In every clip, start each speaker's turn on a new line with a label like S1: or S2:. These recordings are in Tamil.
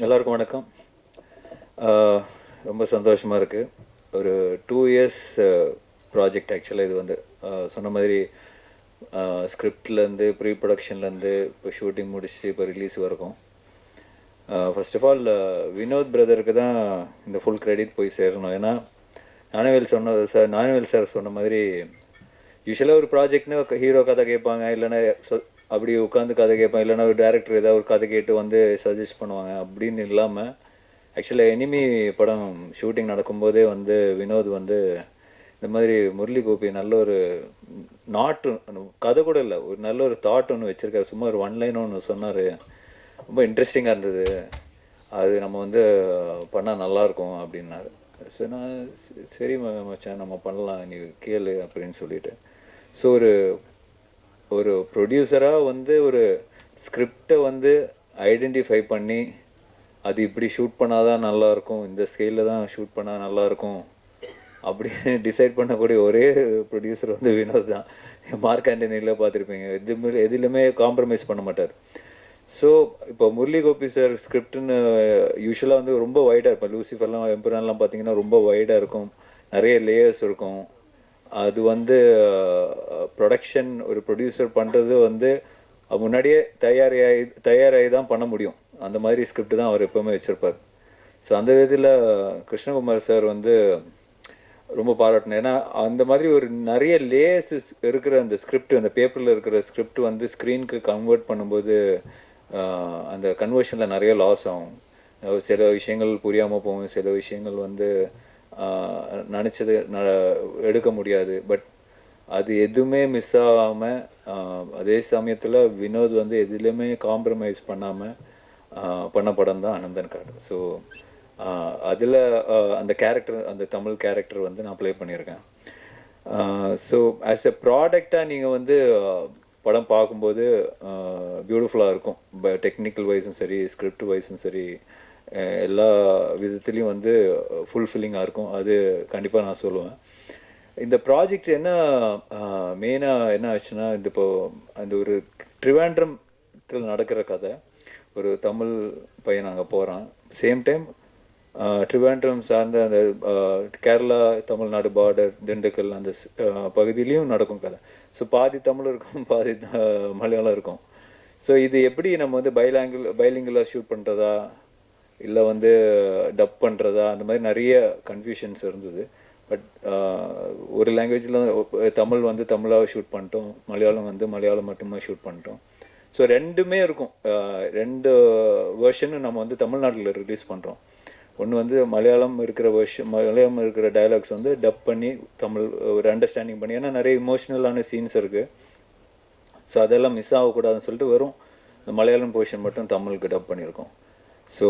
S1: எல்லாருக்கும் வணக்கம். ரொம்ப சந்தோஷமாக இருக்குது. ஒரு 2 இயர்ஸ் ப்ராஜெக்ட் ஆக்சுவலாக இது வந்து சொன்ன மாதிரி ஸ்கிரிப்ட்லேருந்து ப்ரீ ப்ரொடக்ஷன்லேருந்து இப்போ ஷூட்டிங் முடிச்சு இப்போ ரிலீஸ் வரைக்கும். ஃபர்ஸ்ட் ஆஃப் ஆல் வினோத் பிரதருக்கு தான் இந்த ஃபுல் கிரெடிட் போய் சேரணும். ஏன்னா ஞானவேல் சார் சொன்ன மாதிரி யூஸ்வலாக ஒரு ப்ராஜெக்ட்னு ஹீரோ கதை கேட்பாங்க, இல்லைன்னா அப்படி உட்காந்து கதை கேட்பாங்க, இல்லைன்னா ஒரு டேரக்டர் ஏதாவது ஒரு கதை கேட்டு வந்து சஜஸ்ட் பண்ணுவாங்க. அப்படின்னு இல்லாமல் ஆக்சுவலாக எனிமி படம் ஷூட்டிங் நடக்கும்போதே வந்து வினோத் வந்து இந்த மாதிரி முரளி கோபி நல்ல ஒரு நாட்டு கதை கூட இல்லை, ஒரு நல்ல ஒரு தாட் ஒன்று வச்சுருக்காரு. சும்மா ஒரு ஒன் லைன் ஒன்று சொன்னார், ரொம்ப இன்ட்ரெஸ்டிங்காக இருந்தது, அது நம்ம வந்து பண்ணால் நல்லாயிருக்கும் அப்படின்னாரு. ஸோ நான் சரி மச்சான் நம்ம பண்ணலாம், நீ கேளு அப்படின்னு சொல்லிட்டு. ஸோ ஒரு ஒரு ப்ரொடியூசராக வந்து ஒரு ஸ்கிரிப்டை வந்து ஐடென்டிஃபை பண்ணி அது இப்படி ஷூட் பண்ணால் தான் நல்லாயிருக்கும், இந்த ஸ்கேலில் தான் ஷூட் பண்ணால் நல்லாயிருக்கும் அப்படின்னு டிசைட் பண்ணக்கூடிய ஒரே ப்ரொடியூசர் வந்து வினோத் தான். மார்க் ஆண்டனியில் பார்த்துருப்பீங்க, எதுலையுமே காம்ப்ரமைஸ் பண்ண மாட்டார். ஸோ இப்போ முரளி கோபி சார் ஸ்கிரிப்டுன்னு யூஸ்வலாக வந்து ரொம்ப வைடாக இருப்பேன். லூசிஃபர்லாம் எம்புரான்லாம் பார்த்தீங்கன்னா ரொம்ப வைடாக இருக்கும், நிறைய லேயர்ஸ் இருக்கும். அது வந்து ப்ரொடக்ஷன் ஒரு ப்ரொடியூசர் பண்ணுறது வந்து முன்னாடியே தயாராகி தான் பண்ண முடியும். அந்த மாதிரி ஸ்கிரிப்ட் தான் அவர் எப்போவுமே வச்சுருப்பார். ஸோ அந்த விதத்தில் கிருஷ்ணகுமார் சார் வந்து ரொம்ப பாராட்டினேன். ஏன்னா அந்த மாதிரி ஒரு நிறைய லேயர்ஸ் இருக்கிற அந்த ஸ்கிரிப்ட், அந்த பேப்பரில் இருக்கிற ஸ்கிரிப்ட் வந்து ஸ்க்ரீனுக்கு கன்வெர்ட் பண்ணும்போது அந்த கன்வர்ஷனில் நிறைய லாஸ் ஆகும். சில விஷயங்கள் புரியாமல் போகும், சில விஷயங்கள் வந்து நினச்சது எடுக்க முடியாது. பட் அது எதுவுமே மிஸ் ஆகாமல், அதே சமயத்தில் வினோத் வந்து எதுலேயுமே காம்ப்ரமைஸ் பண்ணாமல் பண்ண படம் தான் அனந்தன் காடு. ஸோ அதில் அந்த கேரக்டர், அந்த தமிழ் கேரக்டர் வந்து நான் ப்ளே பண்ணியிருக்கேன். ஸோ ஆஸ் எ ப்ராடக்டாக நீங்கள் வந்து படம் பார்க்கும்போது பியூட்டிஃபுல்லாக இருக்கும். டெக்னிக்கல் வைஸும் சரி, ஸ்கிரிப்ட் வைஸும் சரி, எல்லா விதத்துலேயும் வந்து ஃபுல்ஃபில்லிங்காக இருக்கும். அது கண்டிப்பாக நான் சொல்லுவேன். இந்த ப்ராஜெக்ட் என்ன மெயினாக என்ன ஆச்சுன்னா, இந்த இப்போது அந்த ஒரு ட்ரிவாண்ட்ரத்தில் நடக்கிற கதை. ஒரு தமிழ் பையன் அங்கே போகிறான், சேம் டைம் ட்ரிவாண்ட்ரம் சார்ந்த அந்த கேரளா தமிழ்நாடு பார்டர் திண்டுக்கல் அந்த பகுதியிலையும் நடக்கும் கதை. ஸோ பாதி தமிழ் இருக்கும், பாதி மலையாளம் இருக்கும். ஸோ இது எப்படி நம்ம வந்து பைலிங்குலாக ஷூட் பண்ணுறதா இல்லை வந்து டப் பண்ணுறதா, அந்த மாதிரி நிறைய கன்ஃபியூஷன்ஸ் இருந்தது. பட் ஒரு லாங்குவேஜில் தமிழ் வந்து தமிழாக ஷூட் பண்ணிட்டோம், மலையாளம் வந்து மலையாளம் மட்டுமே ஷூட் பண்ணிட்டோம். ஸோ ரெண்டுமே இருக்கும், ரெண்டு வேர்ஷனும் நம்ம வந்து தமிழ்நாட்டில் ரிலீஸ் பண்ணுறோம். ஒன்று வந்து மலையாளம் இருக்கிற டயலாக்ஸ் வந்து டப் பண்ணி தமிழ் ஒரு அண்டர்ஸ்டாண்டிங் பண்ணி, ஏன்னா நிறைய இமோஷ்னலான சீன்ஸ் இருக்குது. ஸோ அதெல்லாம் மிஸ் ஆகக்கூடாதுன்னு சொல்லிட்டு வெறும் இந்த மலையாளம் போர்ஷன் மட்டும் தமிழுக்கு டப் பண்ணியிருக்கோம். ஸோ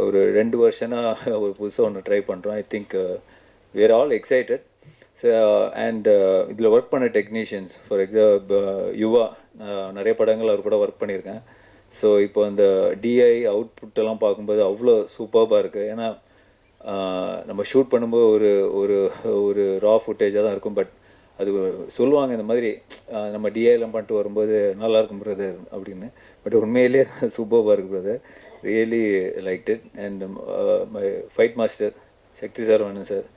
S1: ஒரு 2 வருஷனாக ஒரு புதுசாக ஒன்று ட்ரை பண்ணுறோம். I think we are all excited. So and இதில் ஒர்க் பண்ண டெக்னீஷியன்ஸ், ஃபார் எக்ஸாம்பிள் யுவா, நிறைய படங்கள் அவர் கூட ஒர்க் பண்ணியிருக்கேன். ஸோ இப்போ அந்த டிஐ அவுட்புட்டெல்லாம் பார்க்கும்போது அவ்வளோ சூப்பராக இருக்குது. ஏன்னா நம்ம ஷூட் பண்ணும்போது ஒரு ஒரு ஒரு ரா ஃபுட்டேஜாக தான் இருக்கும். பட் அது சொல்லுவாங்க இந்த மாதிரி நம்ம டிஐலாம் பண்ணிட்டு வரும்போது நல்லாயிருக்கும் பிரதர் அப்படின்னு. பட் உண்மையிலேயே சூப்பராக இருக்குது brother, really like it. And my fight master Sakthi sir வேணும் சார்,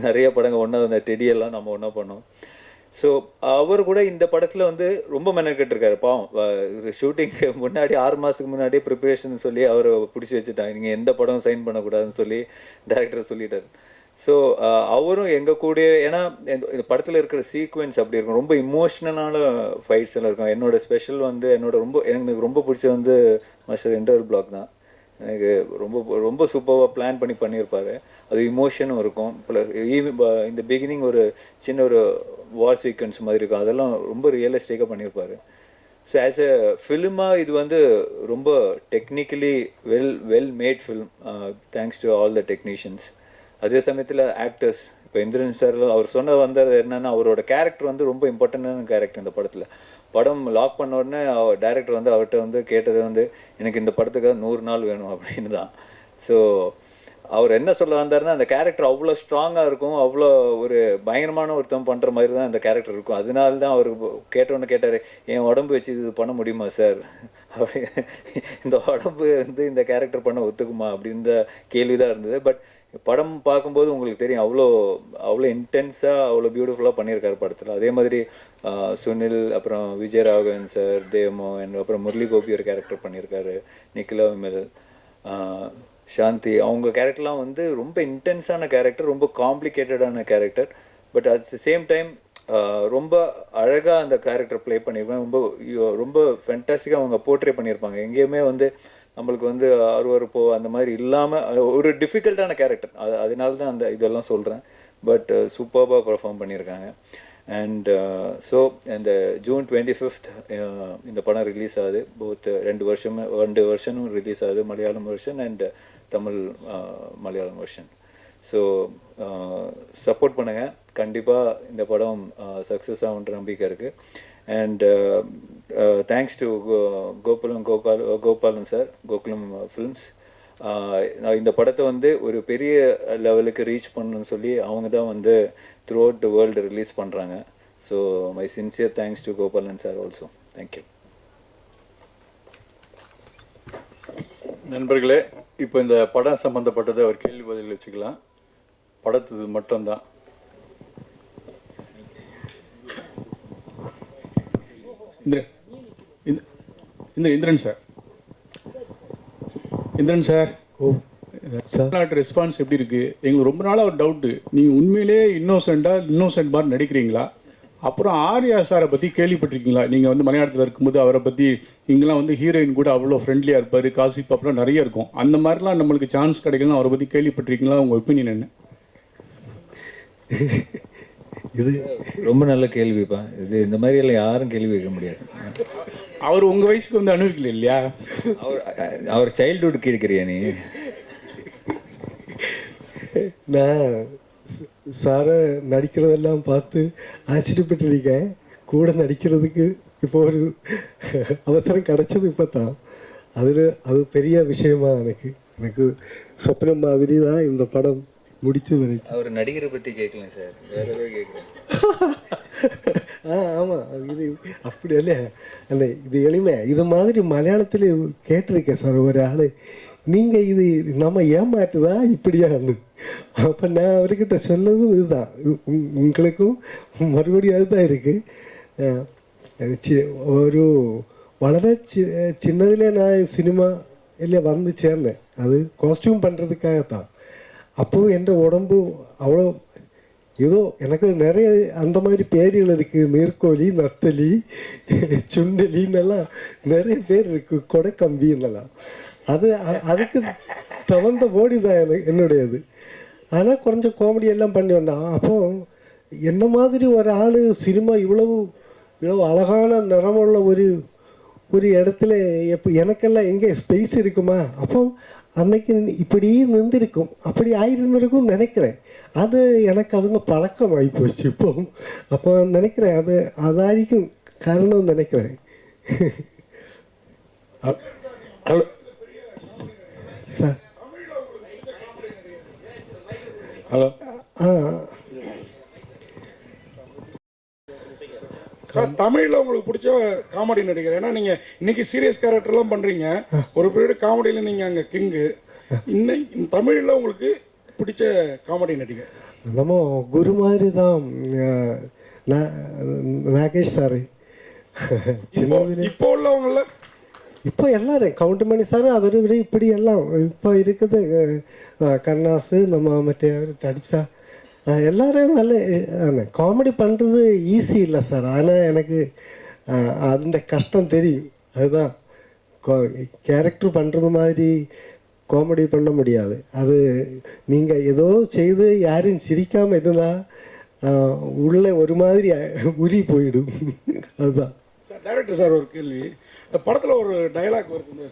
S1: நிறைய படங்கள் ஒன்றா அந்த டெடியெல்லாம் நம்ம ஒன்றா பண்ணோம். ஸோ அவர் கூட இந்த படத்தில் வந்து ரொம்ப மெனக்கெட்டிருக்காரு. பாவம் ஷூட்டிங்க்கு முன்னாடி 6 மாதத்துக்கு முன்னாடியே ப்ரிப்பரேஷன் சொல்லி அவரை பிடிச்சி வச்சுட்டாங்க, நீங்கள் எந்த படம் சைன் பண்ணக்கூடாதுன்னு சொல்லி டேரக்டர் சொல்லிட்டார். ஸோ அவரும் எங்கள் கூட, ஏன்னா இந்த படத்தில் இருக்கிற சீக்வென்ஸ் அப்படி இருக்கும், ரொம்ப இமோஷ்னலான ஃபைட்ஸ் எல்லாம் இருக்கும். என்னோடய ஸ்பெஷல் வந்து எனக்கு ரொம்ப பிடிச்சது வந்து மாஸ்டர் இன்டர்வல் பிளாக் தான். எனக்கு ரொம்ப ரொம்ப சூப்பராக பிளான் பண்ணியிருப்பார். அது இமோஷனும் இருக்கும். இந்த பிகினிங் ஒரு சின்ன ஒரு வார் சீக்வன்ஸ் மாதிரி இருக்கும், அதெல்லாம் ரொம்ப ரியலிஸ்டிக்காக பண்ணியிருப்பார். ஸோ ஆஸ் எ ஃபிலிமாக இது வந்து ரொம்ப technically well made film, thanks to all the technicians. அதே சமயத்தில் ஆக்டர்ஸ், இப்போ இந்திரன் சார் அவர் வந்தது என்னென்னா, அவரோட கேரக்டர் வந்து ரொம்ப இம்பார்ட்டண்டான கேரக்டர் இந்த படத்தில். படம் லாக் பண்ண உடனே டேரக்டர் வந்து அவர்கிட்ட வந்து கேட்டது வந்து எனக்கு இந்த படத்துக்கு 100 நாள் வேணும் அப்படின்னு தான். ஸோ அவர் என்ன சொல்ல வந்தாருன்னா அந்த கேரக்டர் அவ்வளோ ஸ்ட்ராங்காக இருக்கும், அவ்வளோ ஒரு பயங்கரமான ஒருத்தன் பண்ணுற மாதிரி தான் அந்த கேரக்டர் இருக்கும். அதனால தான் அவர் கேட்டோன்னு கேட்டார், என் உடம்பு வச்சு இது பண்ண முடியுமா சார், அப்படி இந்த உடம்பு வந்து இந்த கேரக்டர் பண்ண ஒத்துக்குமா அப்படின்ற கேள்வி தான் இருந்தது. பட் படம் பார்க்கும்போது உங்களுக்கு தெரியும் அவ்வளோ அவ்வளோ இன்டென்ஸாக அவ்வளோ பியூட்டிஃபுல்லாக பண்ணியிருக்காரு படத்தில். அதே மாதிரி சுனில், அப்புறம் விஜயராகவன் சார், தேவமோகன், அப்புறம் முரளி கோபி ஒரு கேரக்டர் பண்ணியிருக்காரு, நிக்கிலா விமல், சாந்தி, அவங்க கேரக்டர்லாம் வந்து ரொம்ப இன்டென்ஸான கேரக்டர், ரொம்ப காம்ப்ளிகேட்டடான character. But at the same time ரொம்ப அழகாக அந்த கேரக்டர் ப்ளே பண்ணியிருப்பாங்க. ரொம்ப ரொம்ப ஃபென்டாஸ்டிக்காக அவங்க போர்ட்ரே பண்ணியிருப்பாங்க. எங்கேயுமே வந்து நம்மளுக்கு வந்து அருவருப்போ அந்த மாதிரி இல்லாமல் ஒரு டிஃபிகல்ட்டான கேரக்டர். அதனால தான் அந்த இதெல்லாம் சொல்கிறேன். பட் சூப்பராக பர்ஃபார்ம் பண்ணியிருக்காங்க. அண்ட் ஸோ இந்த ஜூன் 25th இந்த படம் ரிலீஸ் ஆகுது. போத் 2 வருஷனும் ரிலீஸ் ஆகுது, Malayalam version and Tamil Malayalam version. So support பண்ணுங்கள், கண்டிப்பாக இந்த படம் சக்ஸஸ் ஆகுன்ற நம்பிக்கை இருக்குது. And thanks to Gopalan sir, Gokulam films. இந்த படத்தை வந்து ஒரு பெரிய லெவலுக்கு ரீச் பண்ணணும்னு சொல்லி அவங்க தான் வந்து throughout the world release பண்ணுறாங்க. So my sincere thanks to Gopalan sir also. Thank you.
S2: நண்பர்களே, இப்போ இந்த படம் சம்மந்தப்பட்டதை ஒரு கேள்வி பதில் வச்சுக்கலாம். படத்துக்கு மட்டும்தான். Indran sir, Indran sir, response எப்படி இருக்கு? எங்களுக்கு ரொம்ப நாளாக ஒரு டவுட்டு, நீங்கள் உண்மையிலே இன்னோசென்ட் மாதிரி நடிக்கிறீங்களா? அப்புறம் ஆர்யா சாரை பற்றி கேள்விப்பட்டிருக்கீங்களா? நீங்கள் வந்து மலையாளத்தில் இருக்கும்போது அவரை பற்றி இங்கெல்லாம் வந்து ஹீரோயின் கூட அவ்வளோ ஃப்ரெண்ட்லியாக இருப்பார், காசிப் அப்புறம் நிறைய இருக்கும். அந்த மாதிரிலாம் நம்மளுக்கு சான்ஸ் கிடைக்கலாம், அவரை பற்றி கேள்விப்பட்டிருக்கீங்களா? உங்கள் ஒப்பீனியன் என்ன?
S1: இது ரொம்ப நல்ல கேள்விப்பா. இது இந்த மாதிரியெல்லாம் யாரும் கேள்வி வைக்க முடியாது.
S2: அவர் உங்கள் வயசுக்கு வந்து அனுபவிக்கல இல்லையா?
S1: அவர் சைல்டுஹுட் கேட்குறியா நீ?
S3: நான் சாரை நடிக்கிறதெல்லாம் பார்த்து ஆச்சரியப்பட்டிருக்கேன். கூட நடிக்கிறதுக்கு இப்போ ஒரு அவசரம் கிடைச்சது இப்போ தான். அது பெரிய விஷயமா எனக்கு சொப்னம் மாதிரி தான் இந்த படம் முடிச்சு வரைக்கும்.
S1: அவர் நடிகரை பற்றி கேட்கல சார், வேற ஏதாவது கேட்குறேன்.
S3: ஆமாம், இது அப்படி இல்லை அல்ல, இது எளிமை. இது மாதிரி மலையாளத்தில் கேட்டிருக்கேன் சார் ஒரு ஆள், நீங்கள் இது நம்ம ஏமாட்டுதா இப்படியான்னு. அப்போ நான் அவர்கிட்ட சொன்னதும் இதுதான், உங்களுக்கும் மறுபடியும் அதுதான் இருக்குது. ஒரு വളരെ சின்னதிலே நான் சினிமா இல்லை வந்து சேர்ந்தேன், அது காஸ்டியூம் பண்ணுறதுக்காகத்தான். அப்போது என் உடம்பு அவ்வளோ ஏதோ எனக்கு நிறைய அந்த மாதிரி பேர்கள் இருக்குது, நீர்க்கோழி, நத்தலி, சுண்டலின்னெல்லாம் நிறைய பேர் இருக்குது, கொடைக்கம்பின்னெல்லாம். அதுக்கு தகுந்த போடி தான் என்னுடையது. ஆனால் கொஞ்சம் காமெடியெல்லாம் பண்ணி வந்தான். அப்போ என்ன மாதிரி ஒரு ஆள் சினிமா இவ்வளவு அழகான நிறமுள்ள ஒரு இடத்துல எனக்கெல்லாம் எங்கே ஸ்பேஸ் இருக்குமா? அப்போ அன்னைக்கு இப்படி நின்றுருக்கும், அப்படி ஆயிருந்திருக்கும் நினைக்கிறேன். அது எனக்கு அதுங்க பழக்கம் ஆகி போச்சு இப்போ. அப்போ நினைக்கிறேன் அதாയിരിக்கும் காரணம் நினைக்கிறேன். Sir
S2: hello.
S4: சார், தமிழில் உங்களுக்கு பிடிச்ச காமெடி நடிகர்? ஏன்னா நீங்கள் இன்றைக்கி சீரியஸ் கேரக்டர்லாம் பண்ணுறீங்க, ஒரு பீரியட் காமெடியில் நீங்கள் அங்கே கிங்கு. இன்னைக்கு தமிழில் உங்களுக்கு பிடிச்ச காமெடி நடிகர்?
S3: நம்ம குரு மாதிரி தான் நாகேஷ் சார்.
S4: இப்போ உள்ளவங்கள
S3: இப்போ எல்லாரும் கவுண்டமணி சார், அதை விட இப்படி எல்லாம் இப்போ இருக்குது. கண்ணாசு, நம்ம மற்ற தடிச்சா எல்லாரும் நல்ல காமெடி பண்ணுறது ஈஸி இல்லை சார். ஆனால் எனக்கு அந்த கஷ்டம் தெரியும். அதுதான் கேரக்டர் பண்ணுறது மாதிரி காமெடி பண்ண முடியாது. அது நீங்கள் ஏதோ செய்து யாரும் சிரிக்காமல் எதுனா உள்ளே ஒரு மாதிரி உரி போயிடும். அதுதான்
S4: சார். டைரக்டர் சார், ஒரு கேள்வி. இந்த படத்தில் ஒரு டைலாக் வருது, இந்த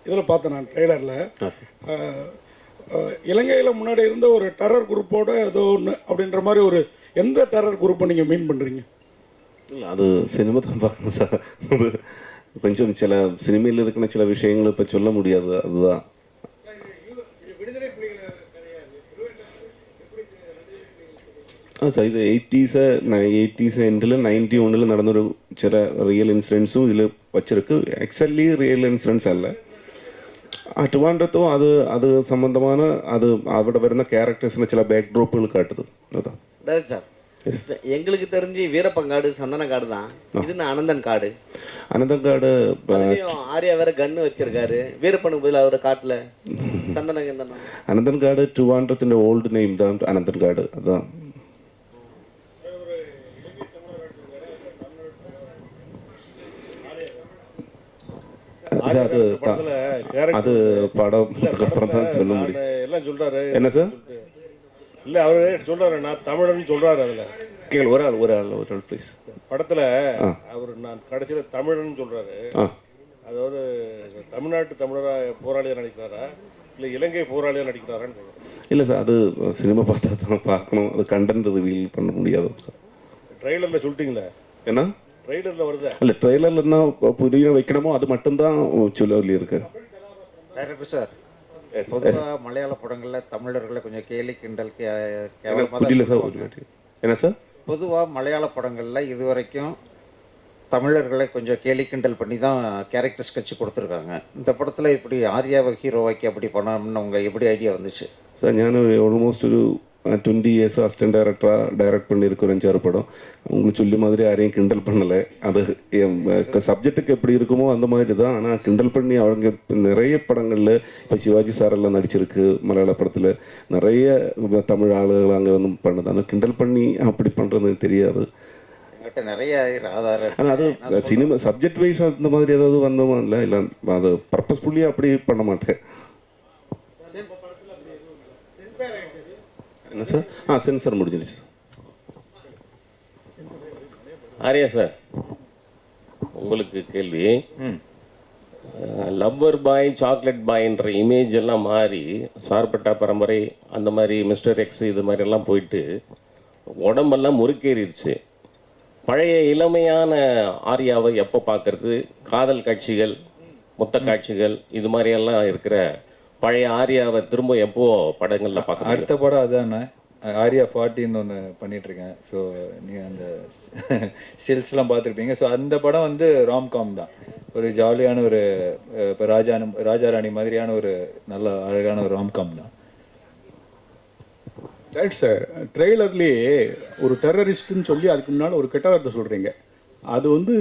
S4: இதில் பார்த்தேன் நான் ட்ரெய்லரில். இலங்கையில் முன்னாடி இருந்த ஒரு டெரர் குரூப்போட ஏதோ ஒன்று அப்படின்ற மாதிரி ஒரு எந்த டெரர் குரூப்பை நீங்கள் மீன் பண்ணுறீங்க?
S5: இல்லை, அது சினிமா தான் பார்க்கணும் சார். அது கொஞ்சம் சில சினிமையில் இருக்கிற சில விஷயங்கள் இப்போ சொல்ல முடியாது. அதுதான்
S4: விடுதலை
S5: സാർ ഇത് 80s എൻഡിൽ 91 നടന്നൊരു ചില റിയൽ ഇൻസിഡൻസും ഇതിൽ വച്ചിருக்கு എക്സാക്ട്ലി റിയൽ ഇൻസിഡൻസ് അല്ല. ട്രിവാൻഡ്രത്തും അത് സംബന്ധമാണ്. അത് അവിടെ വരുന്ന ക്യാരക്ടേഴ്സിന് ചില ബാക്ക് ഡ്രോപ്പുകൾ കാട്ടുது. அதான்
S6: டைரக்ட் சார், எங்களுக்கு தெரிஞ்சு வீரப்பங்காடு சந்தனக்காடு தான். இது அனந்தன்காடு.
S5: അനന്തങ്കാട്
S6: அதுலயும் ஆர்யா வேற கன்னு வச்சிருக்காரு. வீரப்பனுக்கு பதில் அவரை காட்டுல சந்தனம்.
S5: അനന്തൻകാട് ട്രിവാൻഡ്രത്തിന്റെ ഓൾഡ് നെയിം தான் അനന്തൻകാട്. അതാണ് அது படம் அப்புறம் தான் சொல்ல முடியும்.
S7: எல்லாம் சொல்றாரு.
S5: என்ன சார்?
S7: இல்ல அவரு சொல்றாரு நான் தமிழன் சொல்றாரு. அதுல
S5: கேள் ஒரு ஆள் ப்ளீஸ்.
S7: படத்துல அவர் நான் கடைசியில தமிழன் சொல்றாரு. அதாவது தமிழரா போராளியா நடிக்கிறாரா இல்ல இலங்கை போராளியா நடிக்கிறாரான்னு சொல்றாரு.
S5: இல்ல சார், அது சினிமா பார்த்தா தான் பார்க்கணும். அது கண்டென்ட் ரிவீல் பண்ண முடியாது.
S7: ட்ரெய்லர்ல சொல்லிட்டீங்களே.
S5: என்ன
S7: ட்ரெய்லர்ல வருது?
S5: இல்ல ட்ரெய்லர்ல என்ன புரிய வைக்கணுமோ அது மட்டும்தான் சொல்லி இருக்கு.
S8: டைரக்டர் சார், பொதுவாக மலையாள படங்களில் தமிழர்களை கொஞ்சம் கேலி கிண்டல்
S5: புரியல சார் ஒரு வாட்டி. என்ன சார்?
S8: பொதுவாக மலையாள படங்களில் இதுவரைக்கும் தமிழர்களை கொஞ்சம் கேலி கிண்டல் பண்ணி தான் கேரக்டர்ஸ் கட்சி கொடுத்துருக்காங்க. இந்த படத்தில் இப்படி ஆர்யாவை ஹீரோவாக்கி அப்படி பண்ணணும்னு உங்கள் எப்படி ஐடியா வந்துச்சு
S5: சார்? ഞാൻ ഓൾമോസ്റ്റ് ഒരു 20 years அசிஸ்டன்ட் டைரக்டராக டைரக்ட் பண்ணியிருக்க ஒரு 5-6 படம். உங்களுக்கு சொல்லி மாதிரி யாரையும் கிண்டல் பண்ணலை. அது சப்ஜெக்ட்டுக்கு எப்படி இருக்குமோ அந்த மாதிரி தான். ஆனால் கிண்டல் பண்ணி அவங்க நிறைய படங்களில் இப்போ சிவாஜி சாரெல்லாம் நடிச்சிருக்கு மலையாள படத்தில். நிறைய தமிழ் ஆளுகள் அங்கே வந்து பண்ணுது. ஆனால் கிண்டல் பண்ணி அப்படி பண்ணுறது தெரியாது.
S8: என்கிட்ட நிறைய ஆதாரம்.
S5: ஆனால் அது சினிமா சப்ஜெக்ட் வைஸ் அந்த மாதிரி ஏதாவது வந்தோமா இல்லை அது பர்பஸ்ஃபுல்லியாக அப்படி பண்ண மாட்டேன். என்ன சார்? சென்சார் முடிஞ்சிருச்சு.
S9: ஆர்யா சார், உங்களுக்கு கேள்வி. லவ்வர் பாய் சாக்லேட் பாய்ன்ற இமேஜ் எல்லாம் மாறி சார்பட்டா பரம்பரை அந்த மாதிரி மிஸ்டர் எக்ஸ் இது மாதிரி எல்லாம் போயிட்டு உடம்பெல்லாம் முறுக்கேறிடுச்சு. பழைய இளமையான ஆர்யாவை எப்போ பார்க்கறது? காதல் காட்சிகள், மொத்த காட்சிகள் இது மாதிரியெல்லாம் இருக்கிற பழைய ஆர்யாவை திரும்ப எப்போ படங்களில் பார்க்க?
S1: அடுத்த படம் அதானே, ஆர்யா 40ன்னு ஒன்று பண்ணிகிட்ருக்கேன். ஸோ நீங்கள் அந்த ஸ்டில்ஸ்லாம் பார்த்துருப்பீங்க. ஸோ அந்த படம் வந்து ராம்காம் தான். ஒரு ஜாலியான ஒரு இப்போ ராஜா ராணி மாதிரியான ஒரு நல்ல அழகான ஒரு ராம்காம் தான்.
S2: ரைட் சார், ட்ரெய்லர்லேயே ஒரு டெரரிஸ்ட்டுன்னு சொல்லி அதுக்கு முன்னால் ஒரு கெட்ட வார்த்தை சொல்கிறீங்க. அது வந்து